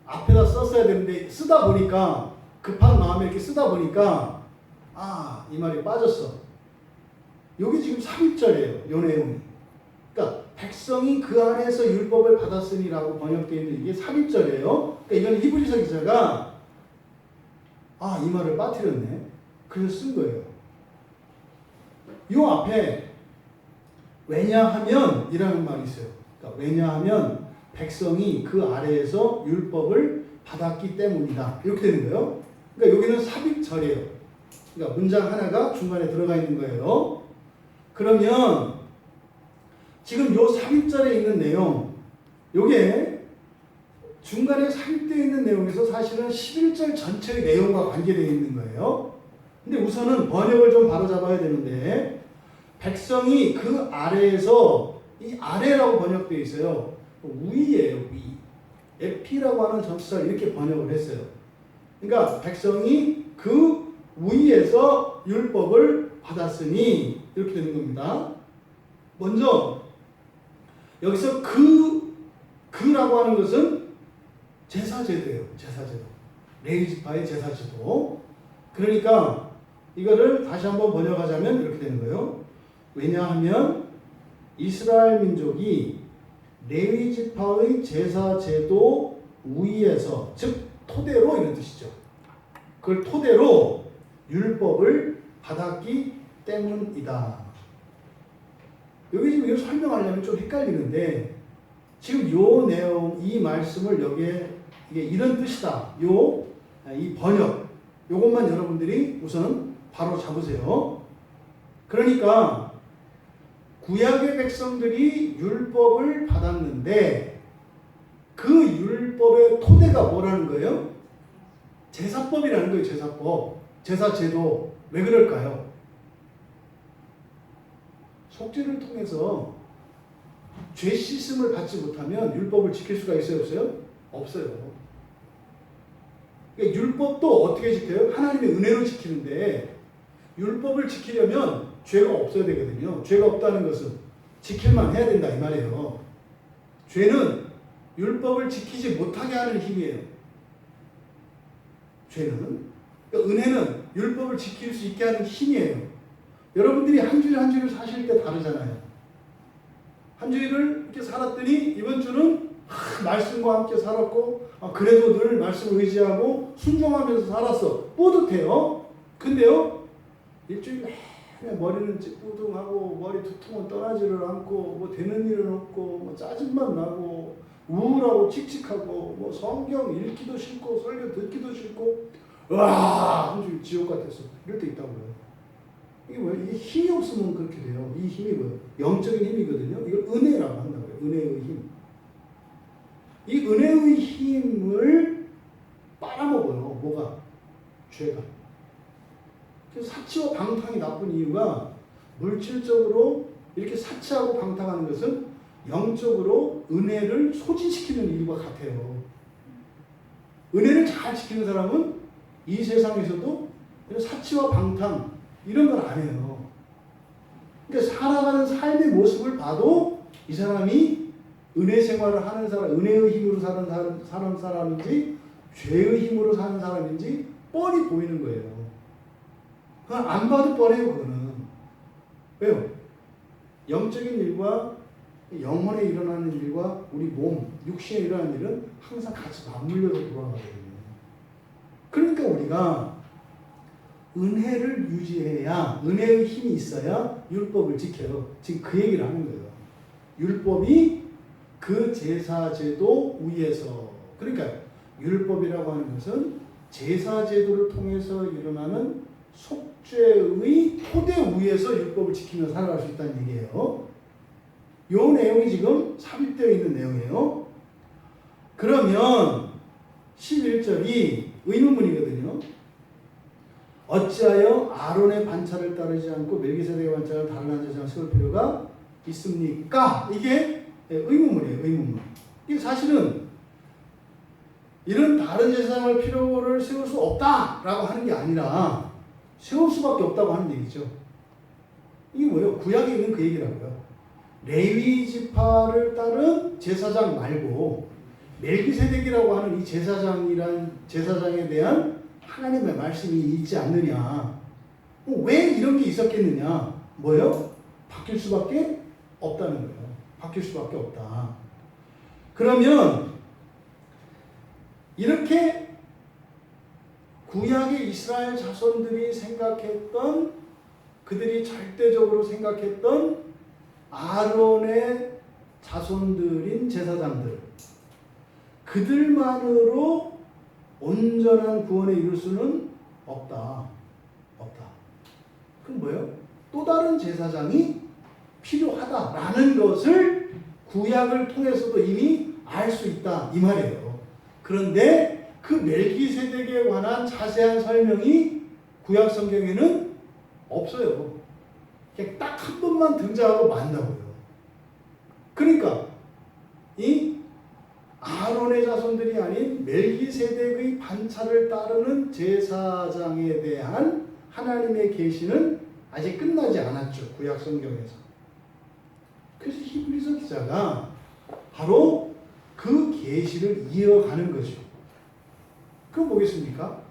앞에다 썼어야 되는데 쓰다 보니까 급한 마음에 이렇게 쓰다 보니까 이 말이 빠졌어. 여기 지금 3절이에요. 요 내용이. 그러니까 백성이 그 안에서 율법을 받았으니라고 번역되어 있는 이게 3절이에요. 그러니까 이건 히브리서 기자가 이 말을 빠뜨렸네. 그래서 쓴 거예요. 요 앞에 왜냐하면 이라는 말이 있어요. 그러니까 왜냐하면 백성이 그 아래에서 율법을 받았기 때문이다. 이렇게 되는 거예요. 그러니까 여기는 삽입절이에요. 그러니까 문장 하나가 중간에 들어가 있는 거예요. 그러면 지금 요 삽입절에 있는 내용, 요게 중간에 삽입되어 있는 내용에서 사실은 11절 전체의 내용과 관계되어 있는 거예요. 근데 우선은 번역을 좀 바로잡아야 되는데 백성이 그 아래에서 이 아래라고 번역되어 있어요. 위예요, 위. 에피라고 하는 전치사를 이렇게 번역을 했어요. 그러니까 백성이 그 위에서 율법을 받았으니 이렇게 되는 겁니다. 먼저 여기서 그라고 하는 것은 제사제도예요. 제사제도. 레위 지파의 제사제도. 그러니까 이거를 다시 한번 번역하자면 이렇게 되는 거예요. 왜냐하면 이스라엘 민족이 레위 지파의 제사제도 위에서, 즉 토대로 이런 뜻이죠. 그걸 토대로 율법을 받았기 때문이다. 여기 지금 이거 설명하려면 좀 헷갈리는데 지금 요 내용, 이 말씀을 여기에 이게 이런 뜻이다. 이 번역, 요것만 여러분들이 우선 바로 잡으세요. 그러니까 구약의 백성들이 율법을 받았는데 그 율법의 토대가 뭐라는 거예요? 제사법이라는 거예요. 제사법. 제사제도. 왜 그럴까요? 속죄를 통해서 죄 씻음을 받지 못하면 율법을 지킬 수가 있어요? 없어요? 없어요. 그러니까 율법도 어떻게 지켜요? 하나님의 은혜로 지키는데 율법을 지키려면 죄가 없어야 되거든요. 죄가 없다는 것은 지킬만 해야 된다 이 말이에요. 죄는 율법을 지키지 못하게 하는 힘이에요. 죄는. 그러니까 은혜는 율법을 지킬 수 있게 하는 힘이에요. 여러분들이 한 주일 한 주일 사실 때 다르잖아요. 한 주일을 이렇게 살았더니 이번 주는 말씀과 함께 살았고 그래도 늘 말씀을 의지하고 순종하면서 살았어. 뿌듯해요. 근데요 일주일 내내 머리는 찌뿌둥하고 머리 두통은 떠나지를 않고 뭐 되는 일은 없고 뭐 짜증만 나고 우울하고 칙칙하고 뭐 성경 읽기도 싫고 설교 듣기도 싫고 와 한 주일 지옥 같았어. 이럴 때 있다고요. 이게 뭐예요? 이게 힘이 없으면 그렇게 돼요. 이 힘이 뭐예요? 영적인 힘이거든요. 이걸 은혜라고 한다고요. 은혜의 힘. 이 은혜의 힘을 빨아먹어요. 뭐가? 죄가. 그래서 사치와 방탕이 나쁜 이유가 물질적으로 이렇게 사치하고 방탕하는 것은 영적으로 은혜를 소진시키는 일과 같아요. 은혜를 잘 지키는 사람은 이 세상에서도 사치와 방탕 이런 걸 안 해요. 그러니까 살아가는 삶의 모습을 봐도 이 사람이 은혜 생활을 하는 사람, 은혜의 힘으로 사는 사람인지 죄의 힘으로 사는 사람인지 뻔히 보이는 거예요. 그건 안 봐도 뻔해요. 그거는. 왜요? 영적인 일과 영혼에 일어나는 일과 우리 몸, 육신에 일어나는 일은 항상 같이 맞물려서 돌아가거든요. 그러니까 우리가 은혜를 유지해야, 은혜의 힘이 있어야 율법을 지켜요. 지금 그 얘기를 하는 거예요. 율법이 그 제사제도 위에서, 그러니까 율법이라고 하는 것은 제사제도를 통해서 일어나는 속죄의 토대 위에서 율법을 지키며 살아갈 수 있다는 얘기예요. 이 내용이 지금 삽입되어 있는 내용이에요. 그러면 11절이 의문문이거든요. 어찌하여 아론의 반차를 따르지 않고 멜기세덱의 반차를 다른 한 제사장을 세울 필요가 있습니까? 이게 의문문이에요. 의문문. 이게 사실은 이런 다른 제사장을 필요를 세울 수 없다라고 하는 게 아니라 세울 수밖에 없다고 하는 얘기죠. 이게 뭐예요? 구약에 있는 그 얘기라고요. 레위 지파를 따른 제사장 말고 멜기세덱이라고 하는 이 제사장에 대한 하나님의 말씀이 있지 않느냐. 왜 이런 게 있었겠느냐. 뭐예요? 바뀔 수밖에 없다는 거예요. 바뀔 수밖에 없다. 그러면 이렇게 구약의 이스라엘 자손들이 생각했던, 그들이 절대적으로 생각했던 아론의 자손들인 제사장들, 그들만으로 온전한 구원에 이룰 수는 없다. 없다. 그럼 뭐예요? 또 다른 제사장이 필요하다라는 것을 구약을 통해서도 이미 알 수 있다 이 말이에요. 그런데 그 멜기세덱에 관한 자세한 설명이 구약 성경에는 없어요. 그냥 딱 한 번만 등장하고 만다고요. 그러니까 이 아론의 자손들이 아닌 멜기세덱의 반차를 따르는 제사장에 대한 하나님의 계시는 아직 끝나지 않았죠. 구약 성경에서. 그래서 히브리서 기자가 바로 그 계시를 이어가는 거죠. 그럼 뭐겠습니까?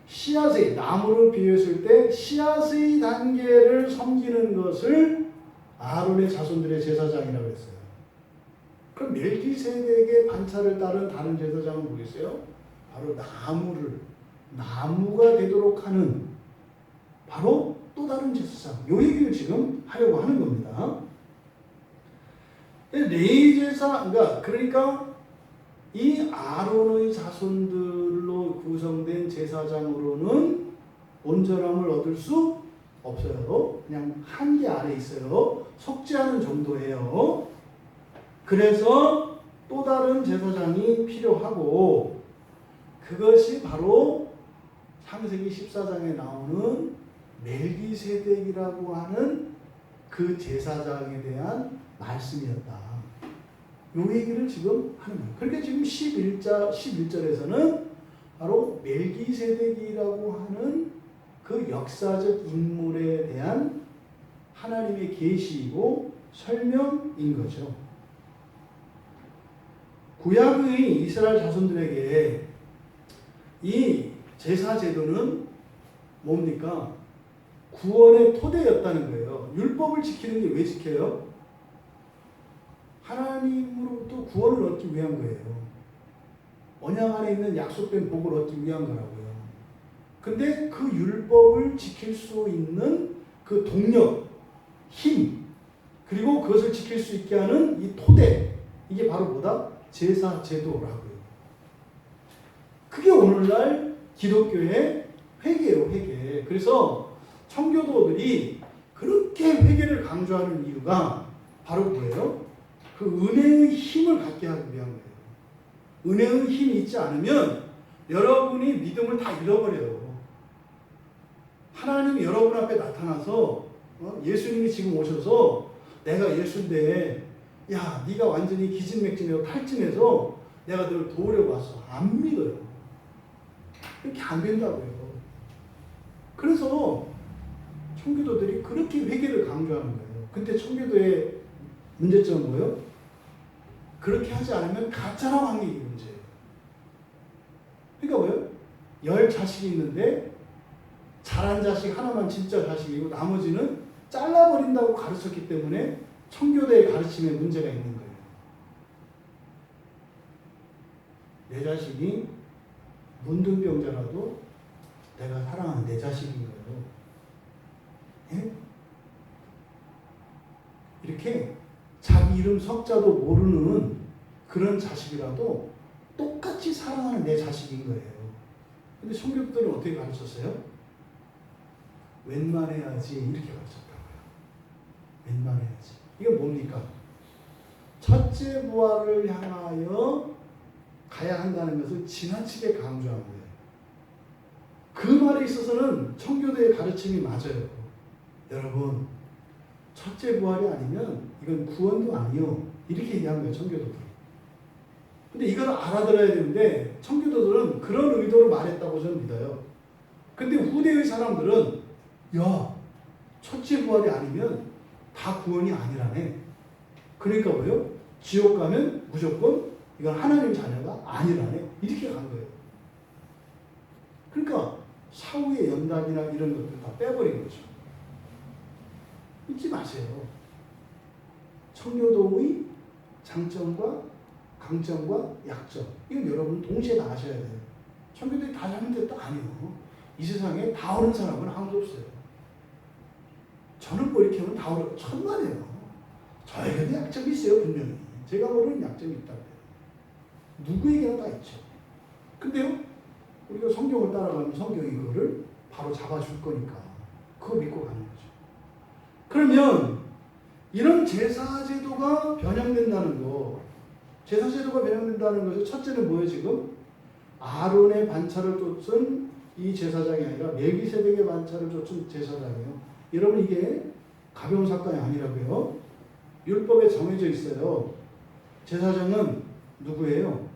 씨앗의, 나무를 비유했을 때 씨앗의 단계를 섬기는 것을 아론의 자손들의 제사장이라고 했어요. 그럼 멜기세덱의 반차를 따른 다른 제사장은 뭐겠어요? 바로 나무가 되도록 하는 바로 또 다른 제사장. 요 얘기를 지금 하려고 하는 겁니다. 레위 제사, 그러니까 이 아론의 자손들로 구성된 제사장으로는 온전함을 얻을 수 없어요. 그냥 한계 아래 있어요. 속죄하는 정도예요. 그래서 또 다른 제사장이 필요하고, 그것이 바로 창세기 14장에 나오는 멜기세덱이라고 하는 그 제사장에 대한 말씀이었다. 요 얘기를 지금 하는 거예요. 그러니까 지금 11절에서는 바로 멜기세덱이라고 하는 그 역사적 인물에 대한 하나님의 계시이고 설명인 거죠. 구약의 이스라엘 자손들에게 이 제사 제도는 뭡니까? 구원의 토대였다는 거예요. 율법을 지키는 게 왜 지켜요? 하나님으로부터 구원을 얻기 위한 거예요. 언약 안에 있는 약속된 복을 얻기 위한 거라고요. 근데 그 율법을 지킬 수 있는 그 동력, 힘, 그리고 그것을 지킬 수 있게 하는 이 토대, 이게 바로 뭐다? 제사 제도라고요. 그게 오늘날 기독교의 회개예요, 회개. 그래서 청교도들이 그렇게 회개를 강조하는 이유가 바로 뭐예요? 그 은혜의 힘을 갖게 하기 위한 거예요. 은혜의 힘이 있지 않으면 여러분이 믿음을 다 잃어버려요. 하나님이 여러분 앞에 나타나서 예수님이 지금 오셔서 내가 예수인데 야 네가 완전히 기진맥진해서 탈진해서 내가 너를 도우려고 왔어. 안 믿어요. 그렇게 안 된다고요. 그래서 청교도들이 그렇게 회개를 강조하는 거예요. 근데 청교도의 문제점은 뭐예요? 그렇게 하지 않으면 가짜라 하는 게 문제예요. 그러니까 뭐예요? 10 자식이 있는데 잘한 자식 하나만 진짜 자식이고 나머지는 잘라버린다고 가르쳤기 때문에 청교도의 가르침에 문제가 있는 거예요. 내 자식이 문둥병자라도 내가 사랑하는 내 자식인 거예요. 예? 이렇게 자기 이름 석자도 모르는 그런 자식이라도 똑같이 사랑하는 내 자식인 거예요. 근데 청교도들은 어떻게 가르쳤어요? 웬만해야지 이렇게 가르쳤다고요. 웬만해야지. 이건 뭡니까? 첫째 부활을 향하여 가야 한다는 것을 지나치게 강조한 거예요. 그 말에 있어서는 청교도의 가르침이 맞아요. 여러분, 첫째 부활이 아니면 이건 구원도 아니요. 이렇게 얘기한 거예요, 청교도들은. 근데 이걸 알아들어야 되는데 청교도들은 그런 의도로 말했다고 저는 믿어요. 근데 후대의 사람들은 야, 첫째 부활이 아니면 다 구원이 아니라네. 그러니까 뭐요? 지옥 가면 무조건 이건 하나님 자녀가 아니라네. 이렇게 간 거예요. 그러니까 사후의 연단이나 이런 것들 다 빼버린 거죠. 잊지 마세요. 청교도의 장점과 강점과 약점. 이건 여러분 동시에 다 아셔야 돼요. 청교도에 다 잘못됐다? 아니요. 이 세상에 다 옳은 사람은 아무도 없어요. 저는 뭐 이렇게 하면 다 옳은, 천만에요. 저에게도 약점이 있어요, 분명히. 제가 모르는 약점이 있다고요. 누구에게나 다 있죠. 근데요, 우리가 성경을 따라가면 성경이 그거를 바로 잡아줄 거니까 그거 믿고 가는 거죠. 그러면 이런 제사제도가 변형된다는 거, 제사제도가 변형된다는 것은 첫째는 뭐예요 지금? 아론의 반차를 쫓은 이 제사장이 아니라 멜기세덱의 반차를 쫓은 제사장이에요. 여러분 이게 가벼운 사건이 아니라고요. 율법에 정해져 있어요. 제사장은 누구예요?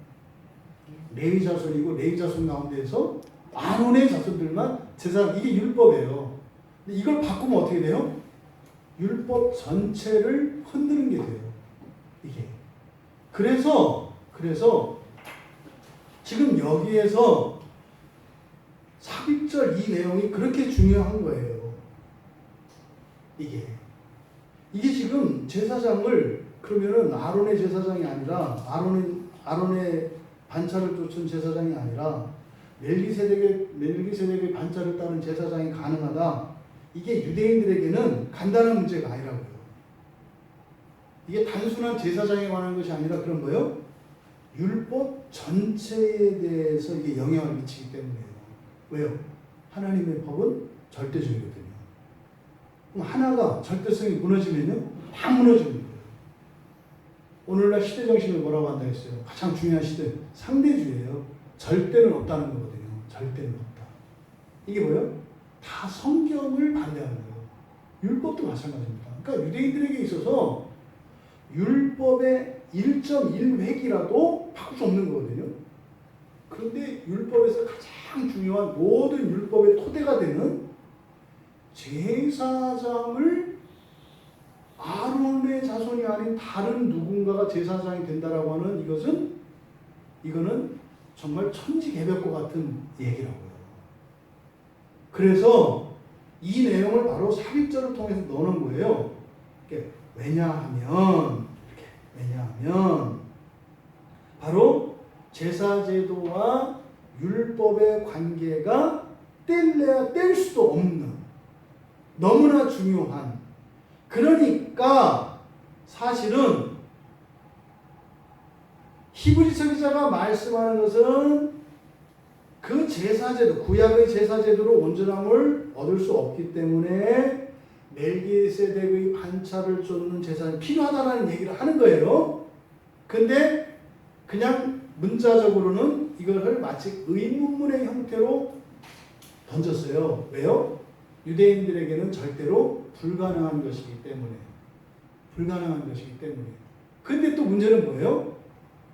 레위 자손이고 레위 자손 가운데에서 아론의 자손들만 제사, 이게 율법이에요. 근데 이걸 바꾸면 어떻게 돼요? 율법 전체를 흔드는 게 돼요. 이게. 그래서 지금 여기에서 삽입절 이 내용이 그렇게 중요한 거예요. 이게 지금 제사장을 그러면은 아론의 제사장이 아니라 아론의 반차를 쫓은 제사장이 아니라 멜기세덱의 반차를 따른 제사장이 가능하다. 이게 유대인들에게는 간단한 문제가 아니라고요. 이게 단순한 제사장에 관한 것이 아니라 그런 거예요. 율법 전체에 대해서 이게 영향을 미치기 때문이에요. 왜요? 하나님의 법은 절대적이거든요. 그럼 하나가 절대성이 무너지면요, 다 무너지는 거예요. 오늘날 시대 정신을 뭐라고 한다 했어요? 가장 중요한 시대, 상대주의예요. 절대는 없다는 거거든요. 절대는 없다. 이게 뭐예요? 다 성경을 반대하는 거예요. 율법도 마찬가지입니다. 그러니까 유대인들에게 있어서 율법의 1.1획이라도 바꿀 수 없는 거거든요. 그런데 율법에서 가장 중요한 모든 율법의 토대가 되는 제사장을 아론의 자손이 아닌 다른 누군가가 제사장이 된다라고 하는 이거는 정말 천지개벽과 같은 얘기라고요. 그래서 이 내용을 바로 삽입절을 통해서 넣는 거예요. 왜냐하면 바로 제사제도와 율법의 관계가 뗄래야 뗄 수도 없는 너무나 중요한, 그러니까 사실은 히브리서 기자가 말씀하는 것은 그 제사제도, 구약의 제사제도로 온전함을 얻을 수 없기 때문에 멜기세덱의 반차를 쫓는 제사는 필요하다는 얘기를 하는 거예요. 근데 그냥 문자적으로는 이것을 마치 의문문의 형태로 던졌어요. 왜요? 유대인들에게는 절대로 불가능한 것이기 때문에. 불가능한 것이기 때문에. 근데 또 문제는 뭐예요?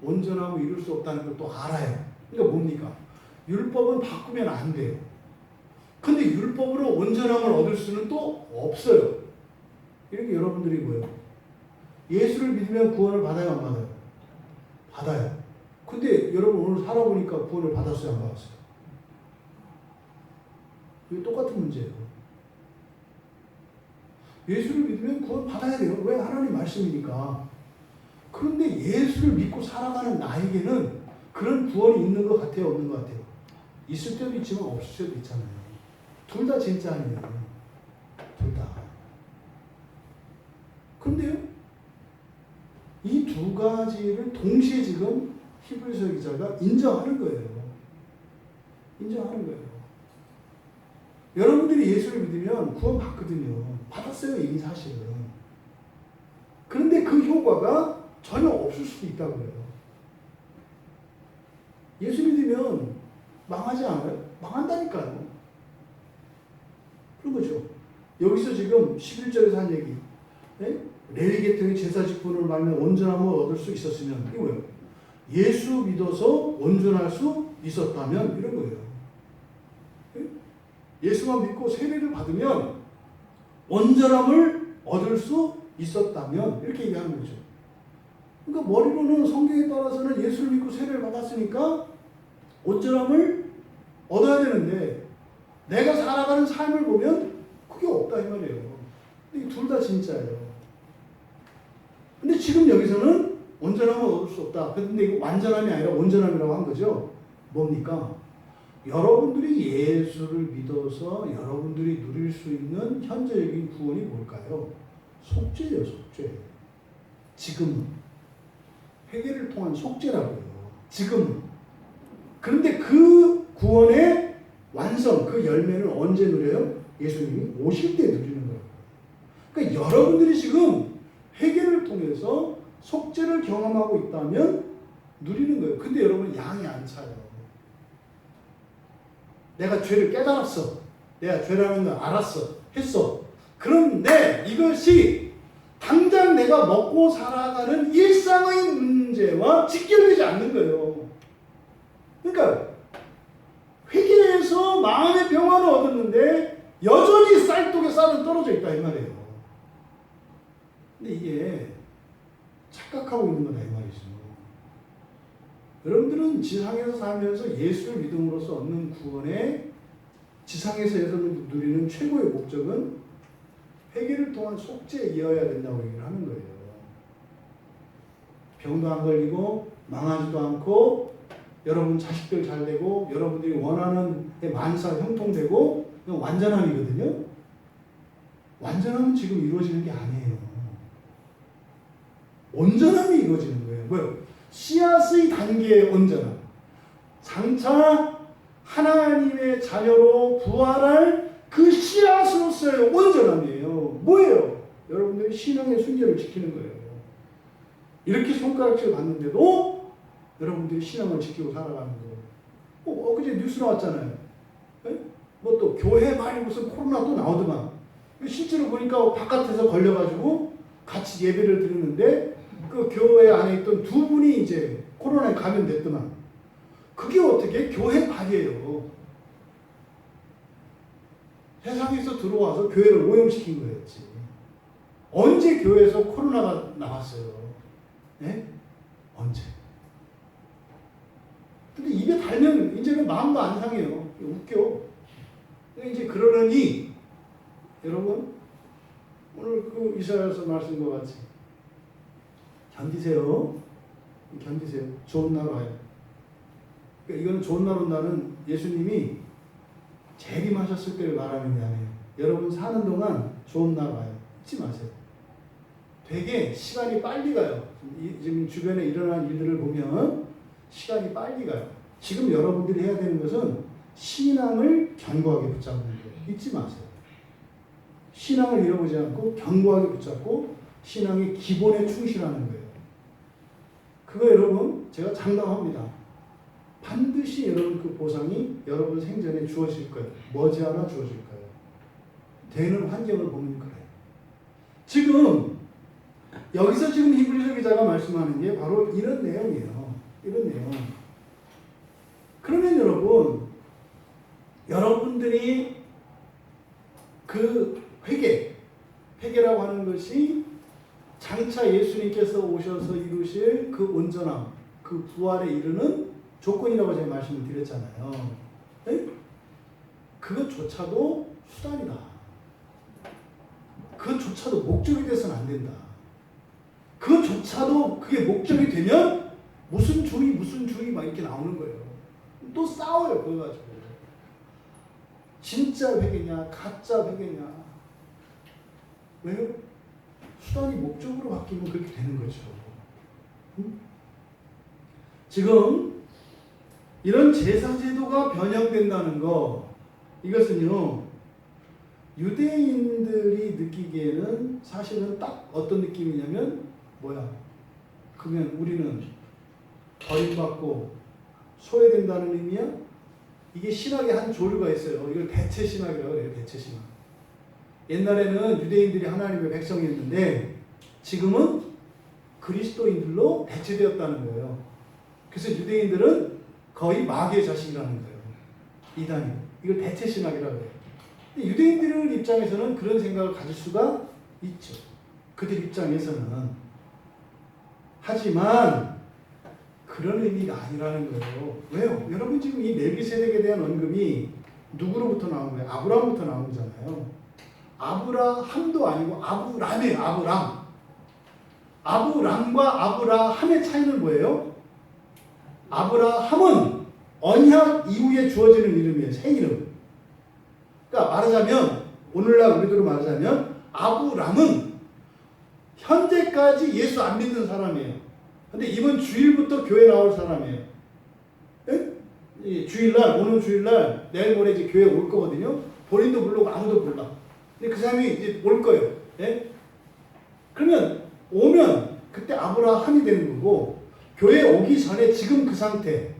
온전함을 이룰 수 없다는 걸 또 알아요. 그러니까 뭡니까? 율법은 바꾸면 안 돼요. 근데 율법으로 온전함을 얻을 수는 또 없어요. 이렇게 여러분들이 뭐예요? 예수를 믿으면 구원을 받아요, 안 받아요? 받아요. 근데 여러분 오늘 살아보니까 구원을 받았어요, 안 받았어요? 이게 똑같은 문제예요. 예수를 믿으면 구원 받아야 돼요. 왜? 하나님 말씀이니까. 그런데 예수를 믿고 살아가는 나에게는 그런 구원이 있는 것 같아요, 없는 것 같아요? 있을 때도 있지만 없을 때도 있잖아요. 둘 다 진짜 아니에요. 둘 다. 그런데요, 이 두 가지를 동시에 지금 히브리서 기자가 인정하는 거예요. 인정하는 거예요. 여러분들이 예수를 믿으면 구원 받거든요. 받았어요, 이미 사실은. 그런데 그 효과가 전혀 없을 수도 있다고 해요. 예수 믿으면 망하지 않아요? 망한다니까요. 그런 거죠. 여기서 지금 11절에서 한 얘기. 네? 레위 계통의 제사 직분을 말면 온전함을 얻을 수 있었으면, 이게 뭐예요? 예수 믿어서 온전할 수 있었다면, 이런 거예요. 네? 예수만 믿고 세례를 받으면 온전함을 얻을 수 있었다면, 이렇게 얘기하는 거죠. 그러니까 머리로는 성경에 따라서는 예수를 믿고 세례를 받았으니까 온전함을 얻어야 되는데, 내가 살아가는 삶을 보면 그게 없다 이 말이에요. 근데 둘 다 진짜예요. 근데 지금 여기서는 온전함을 얻을 수 없다. 근데 이거 완전함이 아니라 온전함이라고 한 거죠. 뭡니까? 여러분들이 예수를 믿어서 여러분들이 누릴 수 있는 현재적인 구원이 뭘까요? 속죄예요, 속죄. 지금은. 회개를 통한 속죄라고요. 지금은. 그런데 그 구원의 완성, 그 열매를 언제 누려요? 예수님이 오실 때 누리는 거예요. 그러니까 여러분들이 지금 회개를 통해서 속죄를 경험하고 있다면 누리는 거예요. 근데 여러분 양이 안 차요. 내가 죄를 깨달았어. 내가 죄라는 걸 알았어. 했어. 그런데 이것이 당장 내가 먹고 살아가는 일상의 문제와 직결되지 않는 거예요. 그러니까 회개해서 마음의 평안을 얻었는데 여전히 쌀독에 쌀은 떨어져 있다 이 말이에요. 근데 이게 착각하고 있는 거다 이 말이죠. 여러분들은 지상에서 살면서 예수를 믿음으로써 얻는 구원에 지상에서 누리는 최고의 목적은 회개를 통한 속죄이어야 된다고 얘기를 하는 거예요. 병도 안 걸리고 망하지도 않고 여러분 자식들 잘 되고 여러분들이 원하는 만사 형통되고 완전함이거든요. 완전함은 지금 이루어지는 게 아니에요. 온전함이 이루어지는 거예요. 뭐요? 씨앗의 단계의 온전함. 장차 하나님의 자녀로 부활할 그 씨앗으로서의 온전함이에요. 뭐예요? 여러분들이 신앙의 순결을 지키는 거예요. 이렇게 손가락질 받는데도 여러분들이 신앙을 지키고 살아가는 거예요. 엊그제 뉴스 나왔잖아요. 뭐 또 교회 말이 무슨 코로나 또 나오더만. 실제로 보니까 바깥에서 걸려가지고 같이 예배를 드리는데 그 교회 안에 있던 두 분이 이제 코로나에 감염됐더만. 그게 어떻게 교회 말이에요. 세상에서 들어와서 교회를 오염시킨 거였지. 언제 교회에서 코로나가 나왔어요? 네? 언제? 근데 입에 달면 이제는 마음도 안 상해요. 웃겨. 이제 그러느니 여러분 오늘 그 이사야서 말씀과 같이 견디세요. 견디세요. 좋은 날 와요. 그러니까 이거는 좋은 날 온다는 예수님이 재림하셨을 때를 말하는 게 아니에요. 여러분 사는 동안 좋은 날 와요. 잊지 마세요. 되게 시간이 빨리 가요. 지금 주변에 일어난 일들을 보면 시간이 빨리 가요. 지금 여러분들이 해야 되는 것은 신앙을 견고하게 붙잡는 거예요. 잊지 마세요. 신앙을 잃어보지 않고 견고하게 붙잡고 신앙의 기본에 충실하는 거예요. 그거 여러분 제가 장담합니다. 반드시 여러분 그 보상이 여러분 생전에 주어질 거예요. 머지않아 주어질 거예요. 되는 환경을 보면 그래요. 지금 여기서 지금 히브리서 기자가 말씀하는 게 바로 이런 내용이에요. 이런 내용. 그러면 여러분, 여러분들이 그 회개라고 하는 것이 장차 예수님께서 오셔서 이루실 그 온전함, 그 부활에 이르는 조건이라고 제가 말씀을 드렸잖아요. 네? 그것조차도 수단이다. 그것조차도 목적이 돼서는 안 된다. 그것조차도 그게 목적이 되면 무슨 주의 막 이렇게 나오는 거예요. 또 싸워요. 그거 가지고. 진짜 회개냐 가짜 회개냐. 왜요? 수단이 목적으로 바뀌면 그렇게 되는 거죠. 지금 이런 제사제도가 변형된다는 거, 이것은요 유대인들이 느끼기에는 사실은 딱 어떤 느낌이냐면 뭐야? 그러면 우리는 버림받고 소외된다는 의미야? 이게 신학의 한 조류가 있어요. 이걸 대체 신학이라고 해요. 대체 신학. 옛날에는 유대인들이 하나님의 백성이었는데 지금은 그리스도인들로 대체되었다는 거예요. 그래서 유대인들은 거의 마귀의 자식이라는 거예요. 이단이. 이걸 대체 신학이라고 해요. 유대인들 입장에서는 그런 생각을 가질 수가 있죠. 그들 입장에서는. 하지만 그런 의미가 아니라는 거예요. 왜요? 여러분 지금 이 멜기세덱에 대한 언급이 누구로부터 나온 거예요? 아브라함부터 나온 거잖아요. 아브라함도 아니고 아브람이에요. 아브람. 아브람과 아브라함의 차이는 뭐예요? 아브라함은 언약 이후에 주어지는 이름이에요. 새 이름. 그러니까 말하자면 오늘날 우리들로 말하자면 아브람은 현재까지 예수 안 믿는 사람이에요. 근데 이번 주일부터 교회 나올 사람이에요. 예? 주일날, 오늘 주일날, 내일 모레 이제 교회 올 거거든요. 본인도 모르고 아무도 몰라. 근데 그 사람이 이제 올 거예요. 예? 그러면 오면 그때 아브라함이 되는 거고, 교회 오기 전에 지금 그 상태.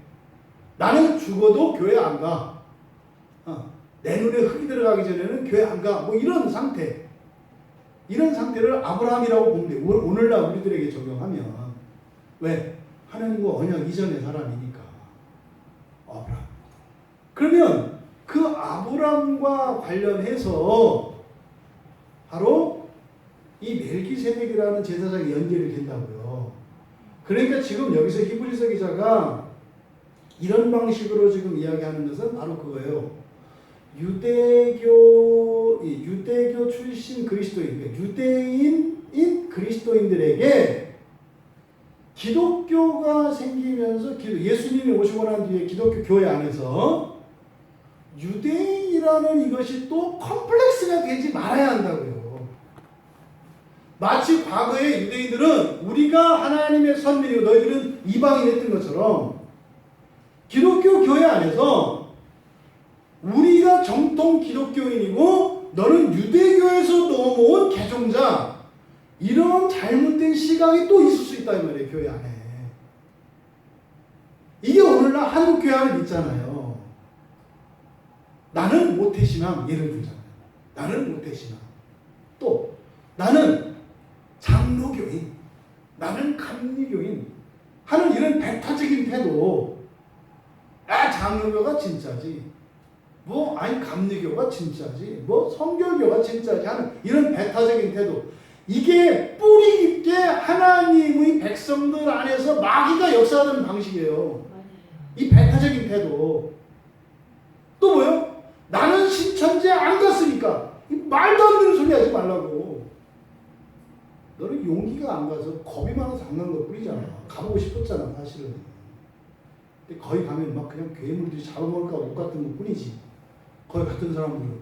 나는 죽어도 교회 안 가. 내 눈에 흙이 들어가기 전에는 교회 안 가. 뭐 이런 상태. 이런 상태를 아브라함이라고 보면 돼요. 오늘날 우리들에게 적용하면. 왜? 하나님과 언약 이전의 사람이니까. 아브라함. 그러면 그 아브라함과 관련해서 바로 이 멜기세덱이라는 제사장이 연결이 된다고요. 그러니까 지금 여기서 히브리서 기자가 이런 방식으로 지금 이야기하는 것은 바로 그거예요. 유대교 출신 그리스도인, 그러니까 유대인인 그리스도인들에게 기독교가 생기면서 예수님이 오시고 난 뒤에 기독교 교회 안에서 유대인이라는 이것이 또 컴플렉스가 되지 말아야 한다고요. 마치 과거에 유대인들은 우리가 하나님의 선민이고 너희들은 이방인이었던 것처럼 기독교 교회 안에서 우리가 정통 기독교인이고 너는 유대교에서 넘어온 개종자, 이런 잘못된 시각이 또 있을 수 있다 이 말이에요. 교회 안에. 이게 오늘날 한국 교회 안에 있잖아요. 나는 모태신앙, 예를 들자면 나는 모태신앙, 또 나는 장로교인, 나는 감리교인 하는 이런 배타적인 태도. 장로교가 진짜지, 뭐 아니 감리교가 진짜지, 뭐 성결교가 진짜지 하는 이런 배타적인 태도. 이게 뿌리 깊게 하나님의 백성들 안에서 마귀가 역사하는 방식이에요. 이 배타적인 태도. 또 뭐요? 나는 신천지에 안 갔으니까. 말도 안 되는 소리 하지 말라고. 너는 용기가 안 가서 겁이 많아서 안 간 것 뿐이잖아. 가보고 싶었잖아 사실은. 근데 거기 가면 막 그냥 괴물들이 잡아먹을까 못 갔던 것 뿐이지. 거기 갔던 사람들은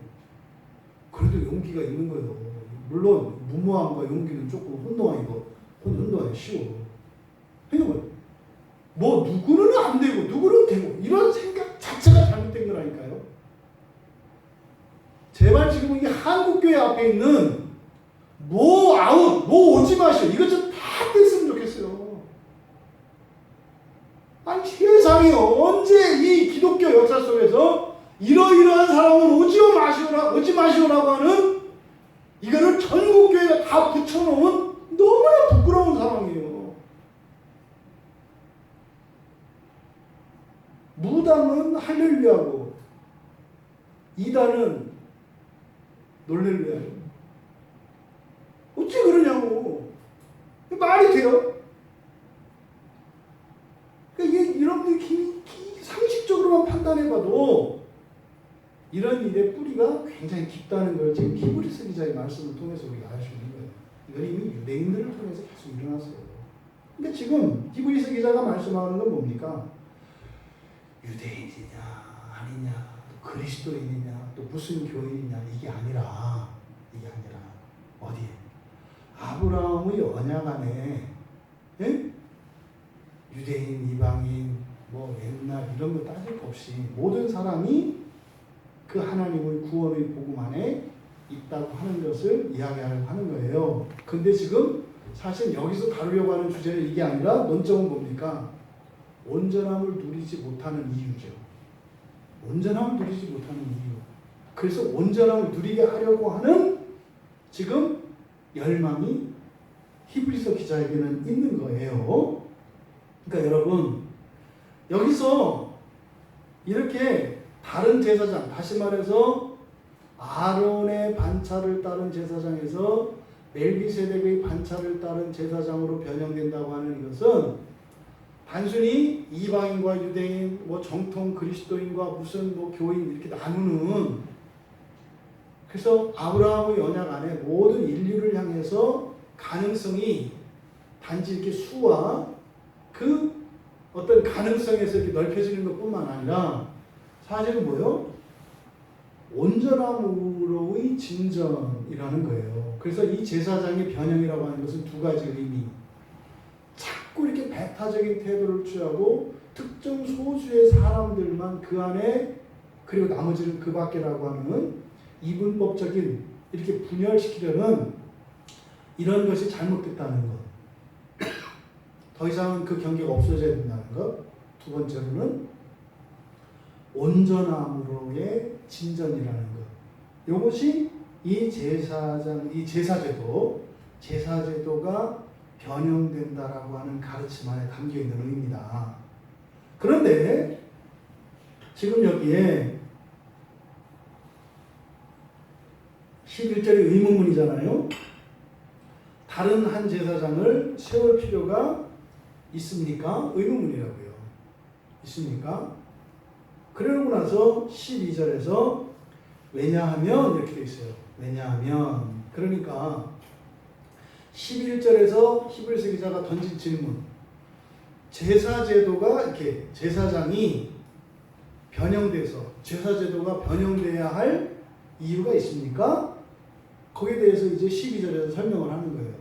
그래도 용기가 있는 거예요. 물론 무모함과 용기는 조금 혼동하기 쉬워. 그러니까 뭐 누구는 안 되고 누구는 되고 이런 생각 자체가 잘못된 거라니까요. 제발 지금 이 한국교회 앞에 있는 노 아웃, 노 오지 마시오. 이것 좀 다 뺐으면 좋겠어요. 아니 세상에 언제 이 기독교 역사 속에서 이러이러한 사람은 오지 마시오라고 하는 이거를 전국교회가 다 붙여놓은 너무나 부끄러운 상황이에요. 무당은 할렐루야고 이단은 놀렐루야예요. 어째 그러냐고. 말이 돼요? 그러니까 이게 여러분들이 상식적으로만 판단해봐도 이런 일의 뿌리가 굉장히 깊다는 걸 지금 히브리서 기자의 말씀을 통해서 우리가 알 수 있는 거예요. 이건 이미 유대인들을 통해서 계속 일어났어요. 근데 지금 히브리서 기자가 말씀하는 건 뭡니까? 유대인이냐 아니냐 또 그리스도인이냐 또 무슨 교인이냐 이게 아니라 어디에? 아브라함의 언약 안에 유대인, 이방인, 뭐 옛날 이런 거 따질 것 없이 모든 사람이 그 하나님의 구원의 복음 안에 있다고 하는 것을 이야기하려고 하는 거예요. 근데 지금 사실 여기서 다루려고 하는 주제는 이게 아니라 논점은 뭡니까? 온전함을 누리지 못하는 이유죠. 온전함을 누리지 못하는 이유. 그래서 온전함을 누리게 하려고 하는 지금 열망이 히브리서 기자에게는 있는 거예요. 그러니까 여러분 여기서 이렇게 다른 제사장, 다시 말해서 아론의 반차를 따른 제사장에서 멜기세덱의 반차를 따른 제사장으로 변형된다고 하는 이것은 단순히 이방인과 유대인, 뭐 정통 그리스도인과 무슨 뭐 교인 이렇게 나누는, 그래서 아브라함의 언약 안에 모든 인류를 향해서 가능성이 단지 이렇게 수와 그 어떤 가능성에서 이렇게 넓혀지는 것뿐만 아니라 사실은 뭐요? 온전함으로의 진전이라는 거예요. 그래서 이 제사장의 변형이라고 하는 것은 두 가지 의미. 자꾸 이렇게 배타적인 태도를 취하고 특정 소수의 사람들만 그 안에, 그리고 나머지는 그 밖이라고 하는 이분법적인 이렇게 분열시키려는 이런 것이 잘못됐다는 것. 더 이상은 그 경계가 없어져야 된다는 것. 두 번째로는 온전함으로의 진전이라는 것. 이것이 이 제사제도가 변형된다라고 하는 가르침 안에 담겨 있는 의미입니다. 그런데 지금 여기에 11절의 의문문이잖아요. 다른 한 제사장을 세울 필요가 있습니까? 의문문이라고요. 있습니까? 그러고 나서 12절에서 왜냐하면 이렇게 돼 있어요. 왜냐하면, 그러니까 11절에서 히브리서 기자가 던진 질문, 제사제도가 이렇게 제사장이 변형돼서 제사제도가 변형돼야 할 이유가 있습니까? 거기에 대해서 이제 12절에서 설명을 하는 거예요.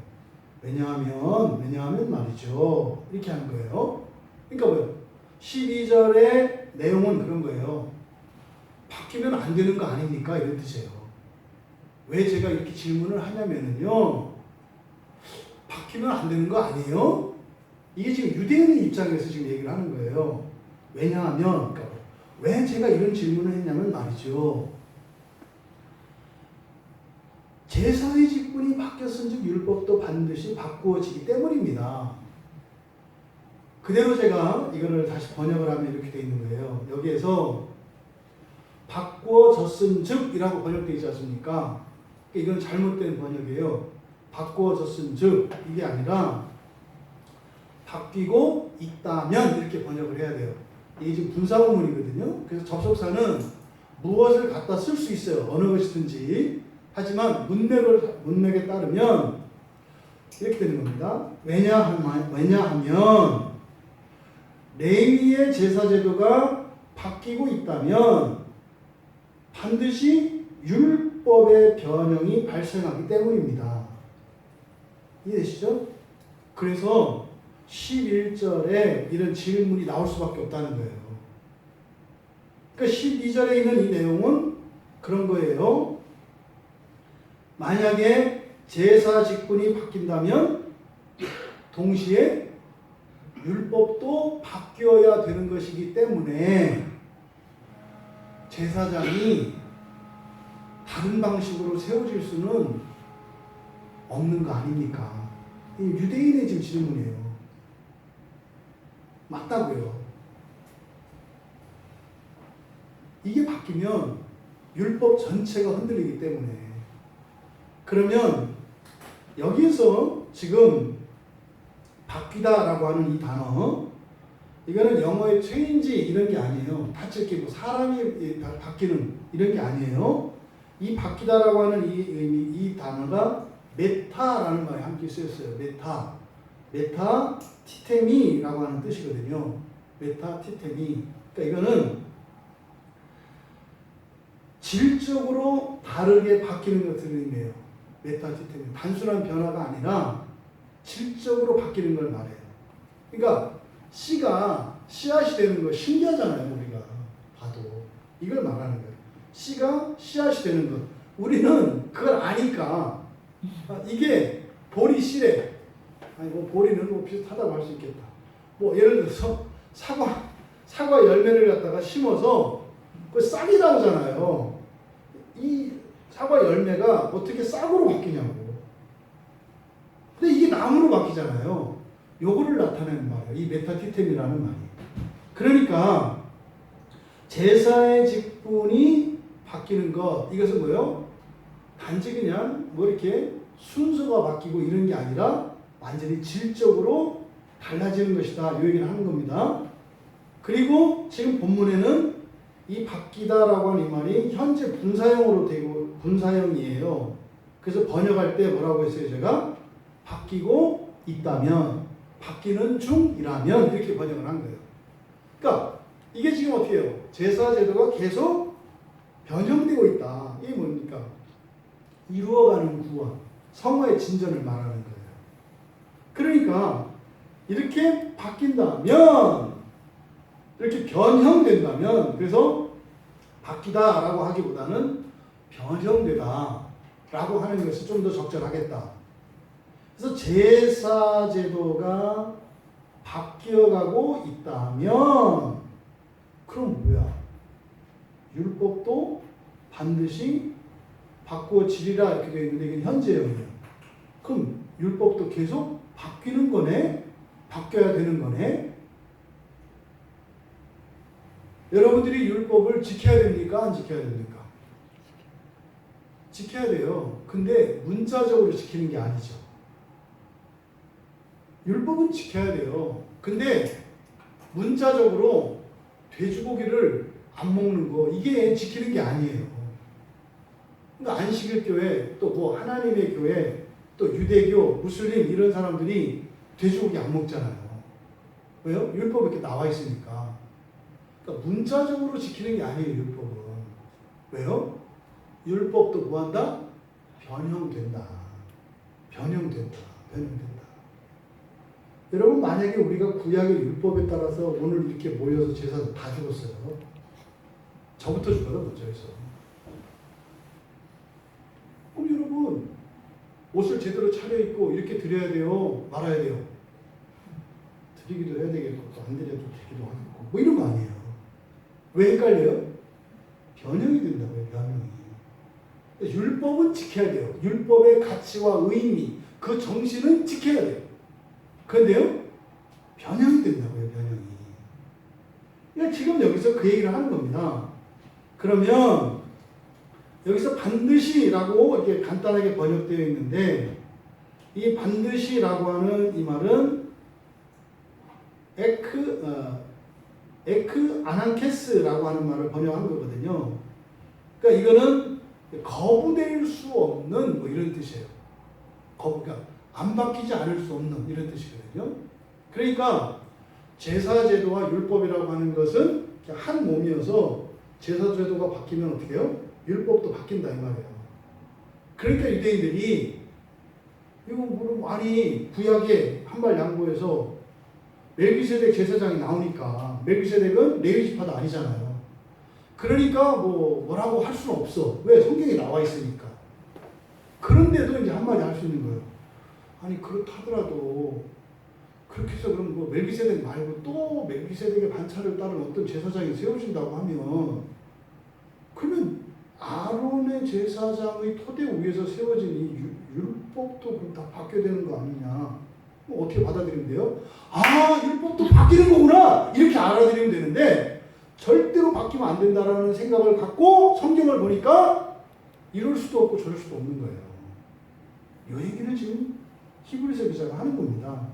왜냐하면 말이죠. 이렇게 하는 거예요. 그러니까 뭐예요? 12절의 내용은 그런 거예요. 바뀌면 안 되는 거 아닙니까? 이런 뜻이에요. 왜 제가 이렇게 질문을 하냐면요. 바뀌면 안 되는 거 아니에요? 이게 지금 유대인의 입장에서 지금 얘기를 하는 거예요. 왜냐하면, 그러니까 왜 제가 이런 질문을 했냐면 말이죠. 제사의 직분이 바뀌었은즉 율법도 반드시 바꾸어지기 때문입니다. 그대로 제가 이거를 다시 번역을 하면 이렇게 되어 있는 거예요. 여기에서 바꾸어졌은즉 이라고 번역되어 있지 않습니까? 이건 잘못된 번역이에요. 바꾸어졌은즉 이게 아니라 바뀌고 있다면 이렇게 번역을 해야 돼요. 이게 지금 분사구문이거든요. 그래서 접속사는 무엇을 갖다 쓸 수 있어요. 어느 것이든지. 하지만 문맥에 따르면 이렇게 되는 겁니다. 왜냐하면 레위의 제사제도가 바뀌고 있다면 반드시 율법의 변형이 발생하기 때문입니다. 이해되시죠? 그래서 11절에 이런 질문이 나올 수밖에 없다는 거예요. 그러니까 12절에 있는 이 내용은 그런 거예요. 만약에 제사 직분이 바뀐다면 동시에 율법도 바뀌어야 되는 것이기 때문에 제사장이 다른 방식으로 세워질 수는 없는 거 아닙니까? 이 유대인의 지금 질문이에요. 맞다고요. 이게 바뀌면 율법 전체가 흔들리기 때문에. 그러면 여기서 지금 바뀌다라고 하는 이 단어, 이거는 영어의 change 이런 게 아니에요. 다치게 뭐 사람이 바뀌는 이런 게 아니에요. 이 바뀌다라고 하는 이 단어가 메타라는 말이 함께 쓰였어요. 메타 티테미라고 하는 뜻이거든요. 메타 티테미. 그러니까 이거는 질적으로 다르게 바뀌는 것을 의미해요. 메타 티테미. 단순한 변화가 아니라 질적으로 바뀌는 걸 말해요. 그러니까 씨가 씨앗이 되는 거 신기하잖아요. 우리가 봐도 이걸 말하는 거예요. 씨가 씨앗이 되는 것. 우리는 그걸 아니까 이게 보리 씨래. 아니 뭐 보리는 뭐 비슷하다고 할 수 있겠다. 뭐 예를 들어서 사과 열매를 갖다가 심어서 그 싹이 나오잖아요. 이 사과 열매가 어떻게 싹으로 바뀌냐고. 근데 이게 나무로 바뀌잖아요. 요거를 나타내는 말이에요. 이 메타티템이라는 말이. 그러니까 제사의 직분이 바뀌는 것, 이것은 뭐예요? 단지 그냥 뭐 이렇게 순서가 바뀌고 이런 게 아니라 완전히 질적으로 달라지는 것이다. 이 얘기를 하는 겁니다. 그리고 지금 본문에는 이 바뀌다라고 하는 이 말이 현재 분사형으로 되고 분사형이에요. 그래서 번역할 때 뭐라고 했어요? 제가 바뀌고 있다면, 바뀌는 중이라면 이렇게 번역을 한 거예요. 그러니까 이게 지금 어떻게 해요? 제사 제도가 계속 변형되고 있다. 이게 뭡니까? 이루어가는 구원, 성화의 진전을 말하는 거예요. 그러니까 이렇게 바뀐다면, 이렇게 변형된다면, 그래서 바뀌다라고 하기보다는 변형되다라고 하는 것이 좀 더 적절하겠다. 그래서 제사 제도가 바뀌어가고 있다면, 그럼 뭐야? 율법도 반드시 바꾸어지리라 이렇게 되어 있는데 이건 현재형이에요. 그럼 율법도 계속 바뀌는 거네? 바뀌어야 되는 거네? 여러분들이 율법을 지켜야 됩니까? 안 지켜야 됩니까? 지켜야 돼요. 근데 문자적으로 지키는 게 아니죠. 율법은 지켜야 돼요. 근데 문자적으로 돼지고기를 안 먹는 거, 이게 지키는 게 아니에요. 그러니까 안식일 교회, 또 뭐 하나님의 교회, 또 유대교, 무슬림 이런 사람들이 돼지고기 안 먹잖아요. 왜요? 율법에 이렇게 나와 있으니까. 그러니까 문자적으로 지키는 게 아니에요, 율법은. 왜요? 율법도 뭐한다? 변형된다. 변형된다. 여러분, 만약에 우리가 구약의 율법에 따라서 오늘 이렇게 모여서 제사 다 죽었어요. 저부터 죽어요, 먼저에서. 그럼 여러분, 옷을 제대로 차려입고 이렇게 드려야 돼요? 말아야 돼요? 드리기도 해야 되겠고, 또 안 드려도 되기도 하겠고, 뭐 이런 거 아니에요. 왜 헷갈려요? 변형이 된다고요, 변형이. 율법은 지켜야 돼요. 율법의 가치와 의미, 그 정신은 지켜야 돼요. 그런데요, 변형이 된다고요, 변형이. 그러니까 지금 여기서 그 얘기를 하는 겁니다. 그러면 여기서 반드시라고 이렇게 간단하게 번역되어 있는데, 이 반드시라고 하는 이 말은 에크 아난케스라고 하는 말을 번역한 거거든요. 그러니까 이거는 거부될 수 없는 뭐 이런 뜻이에요. 그러니까 안 바뀌지 않을 수 없는 이런 뜻이거든요. 그러니까 제사제도와 율법이라고 하는 것은 한 몸이어서 제사제도가 바뀌면 어떻게 해요? 율법도 바뀐다 이 말이에요. 그러니까 유대인들이 이거 아니 구약에 한 발 양보해서 멜기세덱 제사장이 나오니까 멜기세덱은 레위 지파도 아니잖아요. 그러니까 뭐라고 할 수는 없어. 왜? 성경에 나와 있으니까. 그런데도 이제 한마디 할 수 있는 거예요. 아니 그렇다더라도 그렇게 해서 그럼 뭐 멜기세덱 말고 또 멜기세덱의 반차를 따른 어떤 제사장이 세워진다고 하면 그러면 아론의 제사장의 토대 위에서 세워진 이 율법도 그럼 다 바뀌어야 되는 거 아니냐? 어떻게 받아들이면 돼요? 아, 율법도 바뀌는 거구나! 이렇게 알아들이면 되는데 절대로 바뀌면 안 된다라는 생각을 갖고 성경을 보니까 이럴 수도 없고 저럴 수도 없는 거예요. 이 얘기를 지금 히브리서 기자가 하는 겁니다.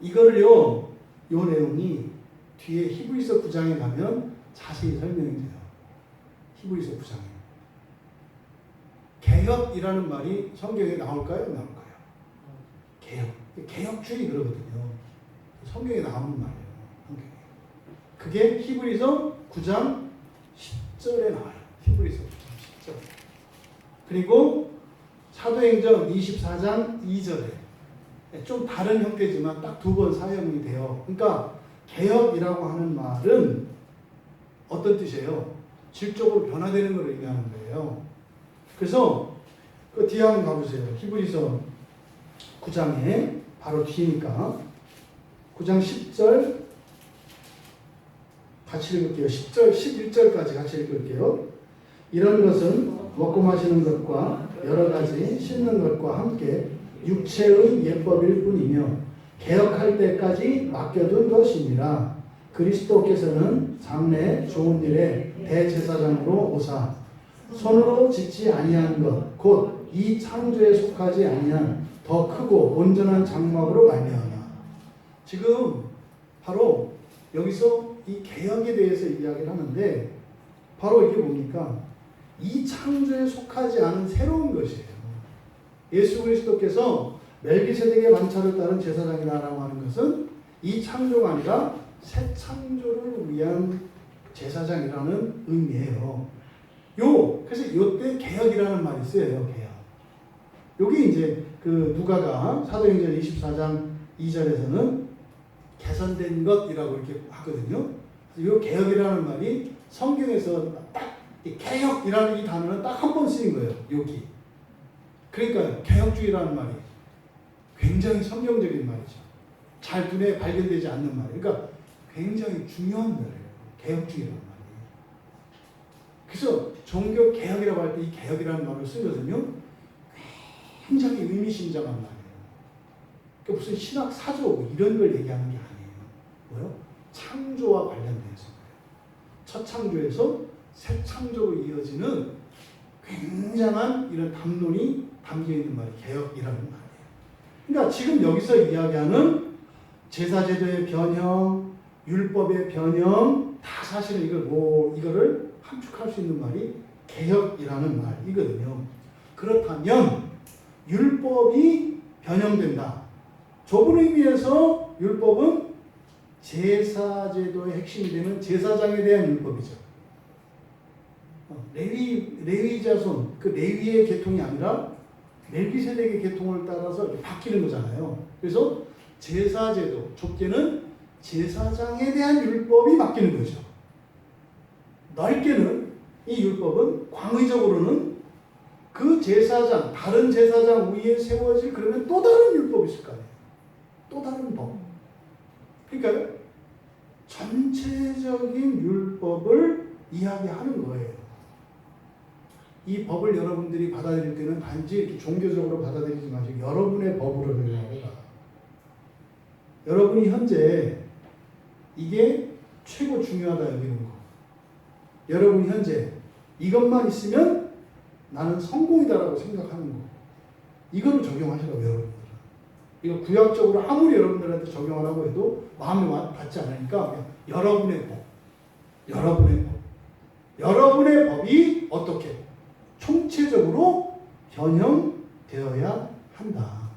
이거를요, 요 내용이 뒤에 히브리서 9장에 가면 자세히 설명이 돼요. 히브리서 9장에. 개혁이라는 말이 성경에 나올까요? 나올까요? 개혁. 개혁주의 그러거든요. 성경에 나오는 말이에요. 성경에. 그게 히브리서 9장 10절에 나와요. 히브리서 9장 10절. 그리고 사도행전 24장 2절에 좀 다른 형태지만 딱 두 번 사용이 돼요. 그러니까 개혁이라고 하는 말은 어떤 뜻이에요? 질적으로 변화되는 걸 의미하는 거예요. 그래서 그 뒤에 한번 가보세요. 히브리서 9장에 바로 뒤니까 9장 10절 같이 읽을게요. 10절, 11절까지 같이 읽을게요. 이런 것은 먹고 마시는 것과 여러 가지 씻는 것과 함께 육체의 예법일 뿐이며 개혁할 때까지 맡겨둔 것이니라. 그리스도께서는 장래 좋은 일에 대제사장으로 오사 손으로 짓지 아니한 것 곧 이 창조에 속하지 아니한 더 크고 온전한 장막으로 말미암아. 지금 바로 여기서 이 개혁에 대해서 이야기를 하는데 바로 이게 뭡니까? 이 창조에 속하지 않은 새로운 것이에요. 예수 그리스도께서 멜기세덱의 반차를 따른 제사장이라고 하는 것은 이 창조가 아니라 새 창조를 위한 제사장이라는 의미예요. 그래서 요때 개혁이라는 말이 쓰여요. 개혁. 요게 이제 그 누가가 사도행전 24장 2절에서는 개선된 것이라고 이렇게 하거든요. 요 개혁이라는 말이 성경에서 딱 개혁이라는 이 단어는 딱 한 번 쓰인 거예요. 여기. 그러니까 개혁주의라는 말이 굉장히 성경적인 말이죠. 잘 눈에 발견되지 않는 말이에요. 그러니까 굉장히 중요한 말이에요. 개혁주의라는 말이. 그래서 종교 개혁이라고 할 때 이 개혁이라는 말을 쓰거든요. 굉장히 의미심장한 말이에요. 그러니까 무슨 신학 사조 이런 걸 얘기하는 게 아니에요. 뭐요? 창조와 관련돼서 첫 창조에서 새 창조로 이어지는 굉장한 이런 담론이 담겨 있는 말이 개혁이라는 말이에요. 그러니까 지금 여기서 이야기하는 제사제도의 변형, 율법의 변형 다 사실은 이거를 함축할 수 있는 말이 개혁이라는 말이거든요. 그렇다면 율법이 변형된다. 좁은 의미에서 율법은 제사제도의 핵심이 되는 제사장에 대한 율법이죠. 레위 자손, 그 레위의 계통이 아니라 멜기세덱의 계통을 따라서 바뀌는 거잖아요. 그래서 제사제도, 좁게는 제사장에 대한 율법이 바뀌는 거죠. 넓게는 이 율법은 광의적으로는 그 제사장, 다른 제사장 위에 세워질 그러면 또 다른 율법이 있을 거 아니에요. 또 다른 법. 그러니까 전체적인 율법을 이야기하는 거예요. 이 법을 여러분들이 받아들일 때는 단지 이렇게 종교적으로 받아들이지 마시고 여러분의 법으로 생각해라. 여러분이 현재 이게 최고 중요하다 여기는 거. 여러분이 현재 이것만 있으면 나는 성공이다라고 생각하는 거. 이거를 적용하시라고 여러분들은. 이거 구약적으로 아무리 여러분들한테 적용하라고 해도 마음에 닿지 않으니까 그냥 여러분의 법. 여러분의 법이 어떻게 총체적으로 변형되어야 한다.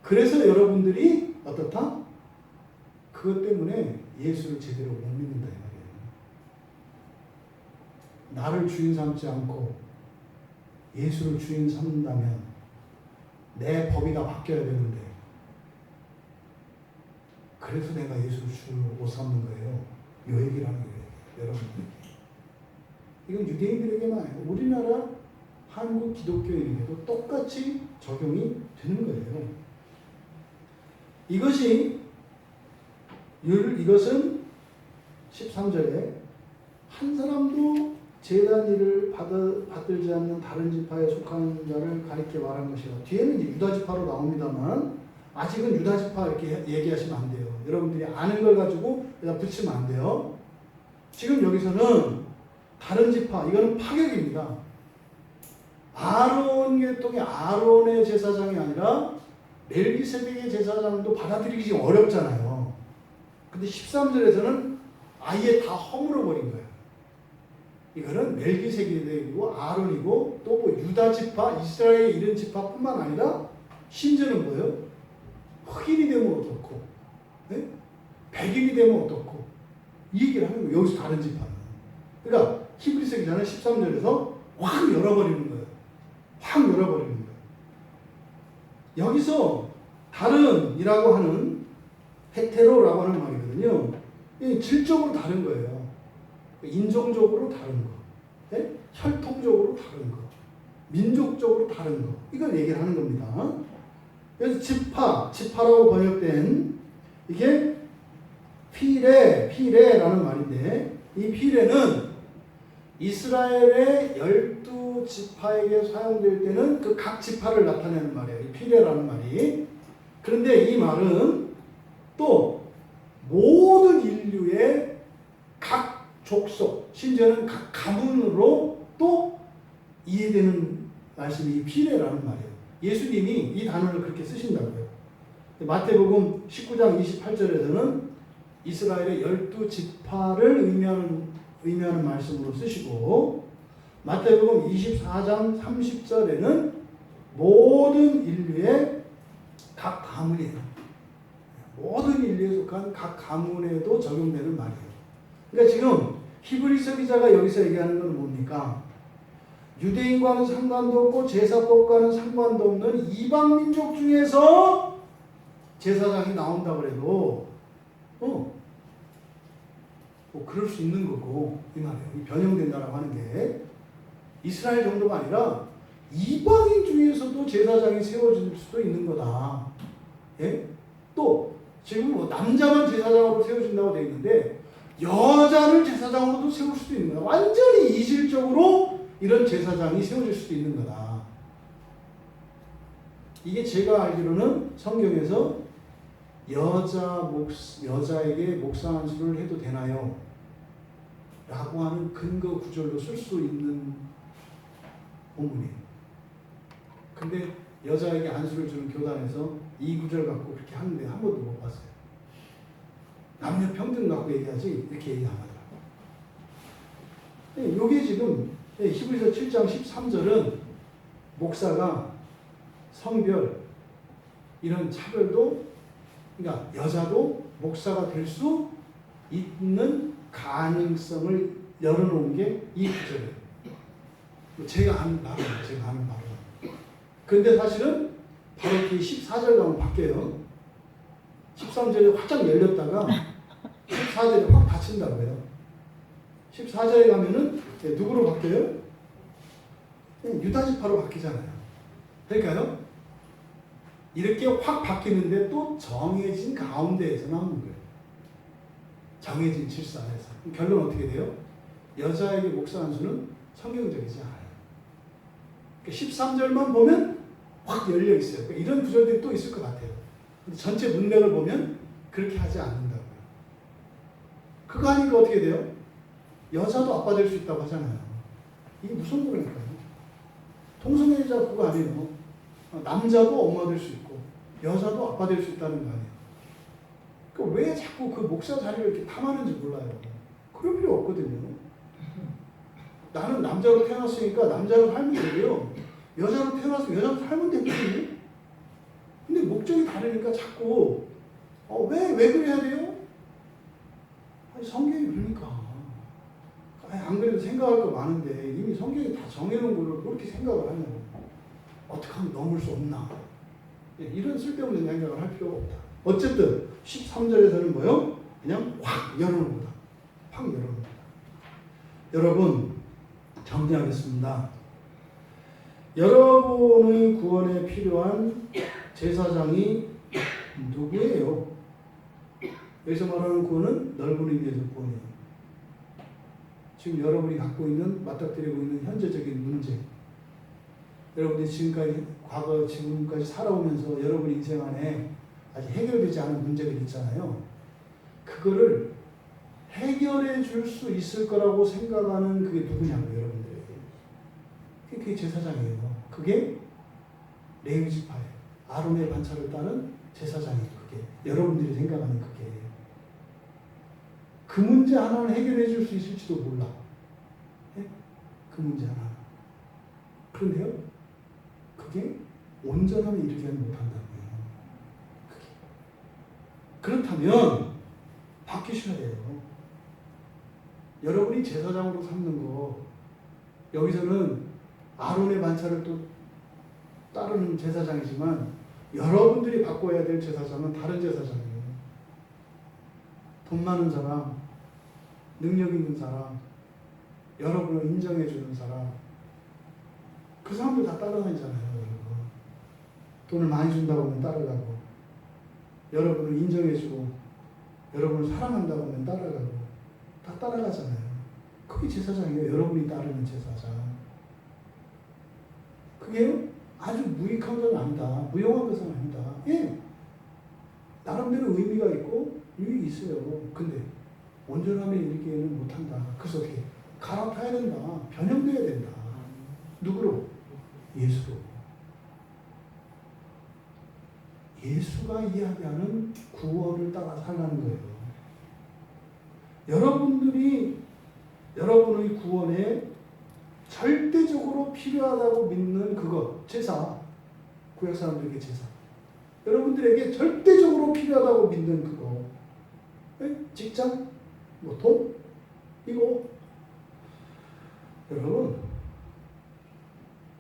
그래서 여러분들이 어떻다? 그것 때문에 예수를 제대로 못 믿는다 이 말이에요. 나를 주인 삼지 않고 예수를 주인 삼는다면 내 법이 다 바뀌어야 되는데 그래서 내가 예수를 주로 못 삼는 거예요. 요 얘기를 하는 거예요. 여러분들에게. 이건 유대인들에게만 아니고 우리나라 한국 기독교인에게도 똑같이 적용이 되는 거예요. 이것은 13절에 한 사람도 제단 일을 받들지 않는 다른 지파에 속하는 자를 가리켜 말한 것이라. 뒤에는 이제 유다 지파로 나옵니다만 아직은 유다 지파 이렇게 얘기하시면 안 돼요. 여러분들이 아는 걸 가지고 여기다 붙이면 안 돼요. 지금 여기서는 다른 지파, 이거는 파격입니다. 아론 계통의 아론의 제사장이 아니라 멜기세덱의 제사장도 받아들이기 지금 어렵잖아요. 근데 13절에서는 아예 다 허물어 버린 거예요. 이거는 멜기세덱이고 아론이고 또 뭐 유다 지파, 이스라엘 이런 지파뿐만 아니라 심지어는 뭐예요? 흑인이 되면 어떻고, 네? 백인이 되면 어떻고, 이 얘기를 하는 거예요. 여기서 다른 지파는. 그러니까 히브리서 기자는 13절에서 확 열어버리는 거예요. 확 열어버리는 거예요. 여기서 다른이라고 하는 헤테로라고 하는 말이거든요. 질적으로 다른 거예요. 인종적으로 다른 거, 네? 혈통적으로 다른 거, 민족적으로 다른 거, 이걸 얘기를 하는 겁니다. 그래서 지파라고 번역된 이게 피레라는 말인데, 이 피레는 이스라엘의 12지파에게 사용될 때는 그 각 지파를 나타내는 말이에요. 이 피레라는 말이. 그런데 이 말은 또 모든 인류의 각 족속, 심지어는 각 가문으로 또 이해되는 말씀이 피레라는 말이에요. 예수님이 이 단어를 그렇게 쓰신다고요. 마태복음 19장 28절에서는 이스라엘의 12지파를 의미하는 말씀으로 쓰시고, 마태복음 24장 30절에는 모든 인류의 각 가문이에요. 모든 인류에 속한 각 가문에도 적용되는 말이에요. 그러니까 지금 히브리서 기자가 여기서 얘기하는 건 뭡니까? 유대인과는 상관도 없고 제사법과는 상관도 없는 이방 민족 중에서 제사장이 나온다고 해도 뭐 그럴 수 있는 거고, 이 말이에요. 이 변형된다라고 하는 게 이스라엘 정도가 아니라 이방인 중에서도 제사장이 세워질 수도 있는 거다. 예? 또 지금 뭐 남자만 제사장으로 세워진다고 되어 있는데 여자를 제사장으로도 세울 수도 있는 거다. 완전히 이질적으로 이런 제사장이 세워질 수도 있는 거다. 이게 제가 알기로는 성경에서 여자에게 목사 안수를 해도 되나요? 라고 하는 근거 구절로 쓸 수 있는 본문이에요. 근데 여자에게 안수를 주는 교단에서 이 구절 갖고 그렇게 하는데 한 번도 못 봤어요. 남녀 평등 갖고 얘기하지 이렇게 얘기 안 하더라고요. 이게 지금 히브리서 7장 13절은 목사가 성별 이런 차별도, 그러니까 여자도 목사가 될 수 있는 가능성을 열어놓은 게 이 구절이에요. 제가 아는 바로예요. 근데 사실은 바로 이 14절 가면 바뀌어요. 13절에 활짝 열렸다가 14절에 확 닫힌다고 해요. 14절에 가면은 누구로 바뀌어요? 유다지파로 바뀌잖아요. 그러니까요, 이렇게 확 바뀌는데 또 정해진 가운데에서 나오는 거예요. 정해진 질서 안에서. 결론 어떻게 돼요? 여자에게 목사 안수는 성경적이지 않아요. 13절만 보면 확 열려 있어요. 이런 구절들이 또 있을 것 같아요. 근데 전체 문맥을 보면 그렇게 하지 않는다고요. 그거 하니까 어떻게 돼요? 여자도 아빠 될 수 있다고 하잖아요. 이게 무슨 소리일까요? 동성애자 그거 아니에요. 남자도 엄마 될 수 있고 여자도 아빠 될 수 있다는 거 아니에요. 그러니까 왜 자꾸 그 목사 자리를 이렇게 탐하는지 몰라요. 그럴 필요 없거든요. 나는 남자로 태어났으니까 남자로 살면 되고요. 여자로 태어나서 여자로 살면 되거든요. 근데 목적이 다르니까 자꾸 왜 그래야 돼요? 아니, 성경이 그러니까. 아니, 안 그래도 생각할 거 많은데 이미 성경이 다 정해놓은 거를 그렇게 생각을 하냐고. 어떻게 하면 넘을 수 없나. 이런 쓸데없는 생각을 할 필요가 없다. 어쨌든 13절에서는 뭐요? 그냥 확 열어놓는다. 확 열어놓는다. 여러분, 정리하겠습니다. 여러분의 구원에 필요한 제사장이 누구예요? 여기서 말하는 구원은 넓은 의미에서 구원이에요. 지금 여러분이 갖고 있는, 맞닥뜨리고 있는 현재적인 문제, 여러분이 지금까지, 과거, 지금까지 살아오면서 여러분 인생 안에 아직 해결되지 않은 문제들 있잖아요. 그거를 해결해 줄 수 있을 거라고 생각하는 그게 누구냐고요, 여러분들에게. 그게 제사장이에요. 그게 레위 지파예요. 아론의 반차를 따는 제사장이에요. 그게 여러분들이 생각하는 그게. 그 문제 하나는 해결해 줄 수 있을지도 몰라. 네? 그 문제 하나. 그런데요, 그게 온전함에 이르지는 못한다고요. 그게. 그렇다면 바뀌셔야 돼요. 여러분이 제사장으로 삼는 거, 여기서는 아론의 반차를 또 따르는 제사장이지만 여러분들이 바꿔야 될 제사장은 다른 제사장이에요. 돈 많은 사람, 능력 있는 사람, 여러분을 인정해 주는 사람, 그 사람들 다 따라다니잖아요. 여러분. 돈을 많이 준다고 하면 따라가고, 여러분을 인정해 주고, 여러분을 사랑한다고 하면 따라가고, 다 따라가잖아요. 그게 제사장이에요. 여러분이 따르는 제사장. 그게 아주 무익한 건 아니다. 무용한 것은 아니다. 예. 나름대로 의미가 있고 유익이 있어요. 근데 온전함에 이르기에는 못한다. 그래서 어떻게? 갈아타야 된다. 변형돼야 된다. 누구로? 예수로. 예수가 이야기하는 구원을 따라 살라는 거예요. 여러분들이 여러분의 구원에 절대적으로 필요하다고 믿는 그것, 제사, 구약 사람들에게 제사. 여러분들에게 절대적으로 필요하다고 믿는 그거, 네? 직장, 뭐 돈, 이거. 여러분,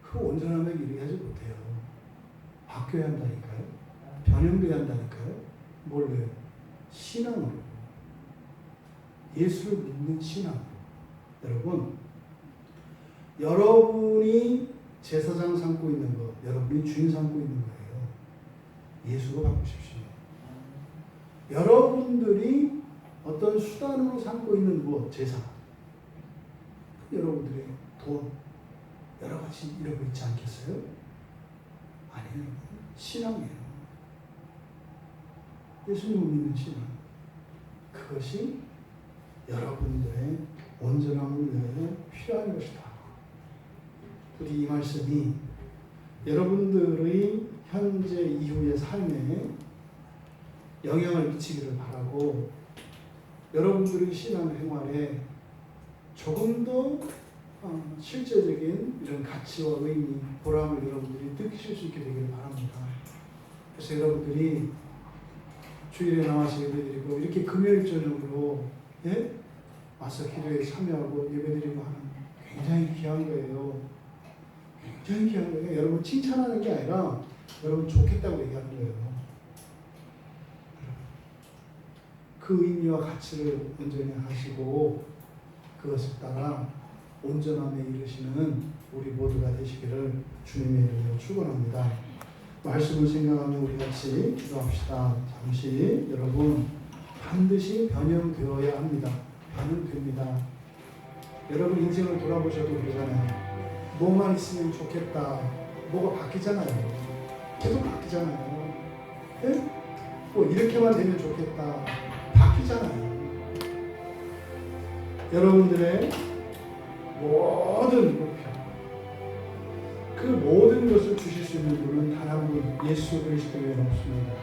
그 온전함에 이르게 하지 못해요. 바뀌어야 한다니까요. 변형돼야 한다니까요. 뭘로요? 신앙으로. 예수를 믿는 신앙으로. 여러분, 여러분이 제사장 삼고 있는 것, 여러분이 주인 삼고 있는 거예요. 예수로 바꾸십시오. 여러분들이 어떤 수단으로 삼고 있는 뭐 제사, 여러분들의 돈, 여러 가지 이러고 있지 않겠어요? 아니에요. 신앙이에요. 예수님을 믿는 신앙. 그것이 여러분들의 온전함을 위하여 필요한 것이다. 우리 이 말씀이 여러분들의 현재 이후의 삶에 영향을 미치기를 바라고, 여러분들의 신앙 생활에 조금 더 실제적인 이런 가치와 의미, 보람을 여러분들이 느끼실 수 있게 되기를 바랍니다. 그래서 여러분들이 주일에 나와서 예배드리고 이렇게 금요일 저녁으로 와서 기도에 참여하고 예배드리고 하는 굉장히 귀한 거예요. 굉장히 귀한 거예요. 여러분 칭찬하는 게 아니라 여러분 좋겠다고 얘기하는 거예요. 그 의미와 가치를 온전히 하시고 그것을 따라 온전함에 이르시는 우리 모두가 되시기를 주님의 이름으로 축원합니다. 말씀을 생각하며 우리 같이 기도합시다. 잠시. 여러분, 반드시 변형되어야 합니다. 변형됩니다. 여러분 인생을 돌아보셔도 그러잖아요. 뭐만 있으면 좋겠다. 뭐가 바뀌잖아요. 계속 바뀌잖아요. 네? 뭐 이렇게만 되면 좋겠다. 바뀌잖아요. 여러분들의 모든 목표, 그 모든 것을 주실 수 있는 분은 단 한 분, 예수 그리스도 외에 없습니다.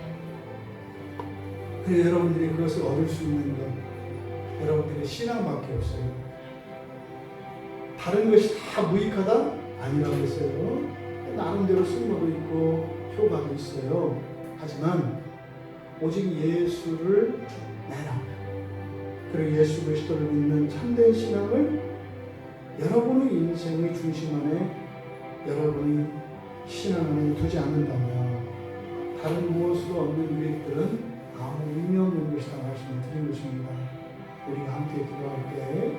그래서 여러분들이 그것을 얻을 수 있는 것, 여러분들의 신앙밖에 없어요. 다른 것이 다 무익하다? 아니라고 했어요. 나름대로 쓸모도 있고 효과도 있어요. 하지만 오직 예수를 내라. 그리고 예수 그리스도를 믿는 참된 신앙을 여러분의 인생의 중심 안에, 여러분의 신앙 안에 두지 않는다면 다른 무엇으로 얻는 유익들은 아무 의미 없는 것이라고 말씀을 드린 것입니다. 우리가 함께 기도할 때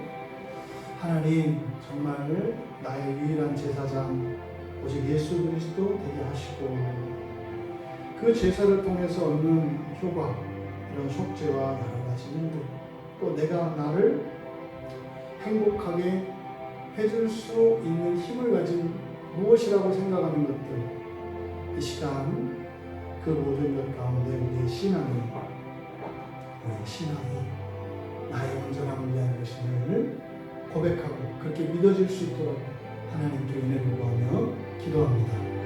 하나님 정말 나의 유일한 제사장 오직 예수 그리스도 되게 하시고 그 제사를 통해서 얻는 효과 이런 속죄와 여러 가지 일들 또 내가 나를 행복하게 해줄 수 있는 힘을 가진 무엇이라고 생각하는 것들 이 시간 그 모든 것 가운데 우리의 신앙이 나의 온전함을 위한 것임을 고백하고 그렇게 믿어질 수 있도록 하나님께 은혜를 구하며 기도합니다.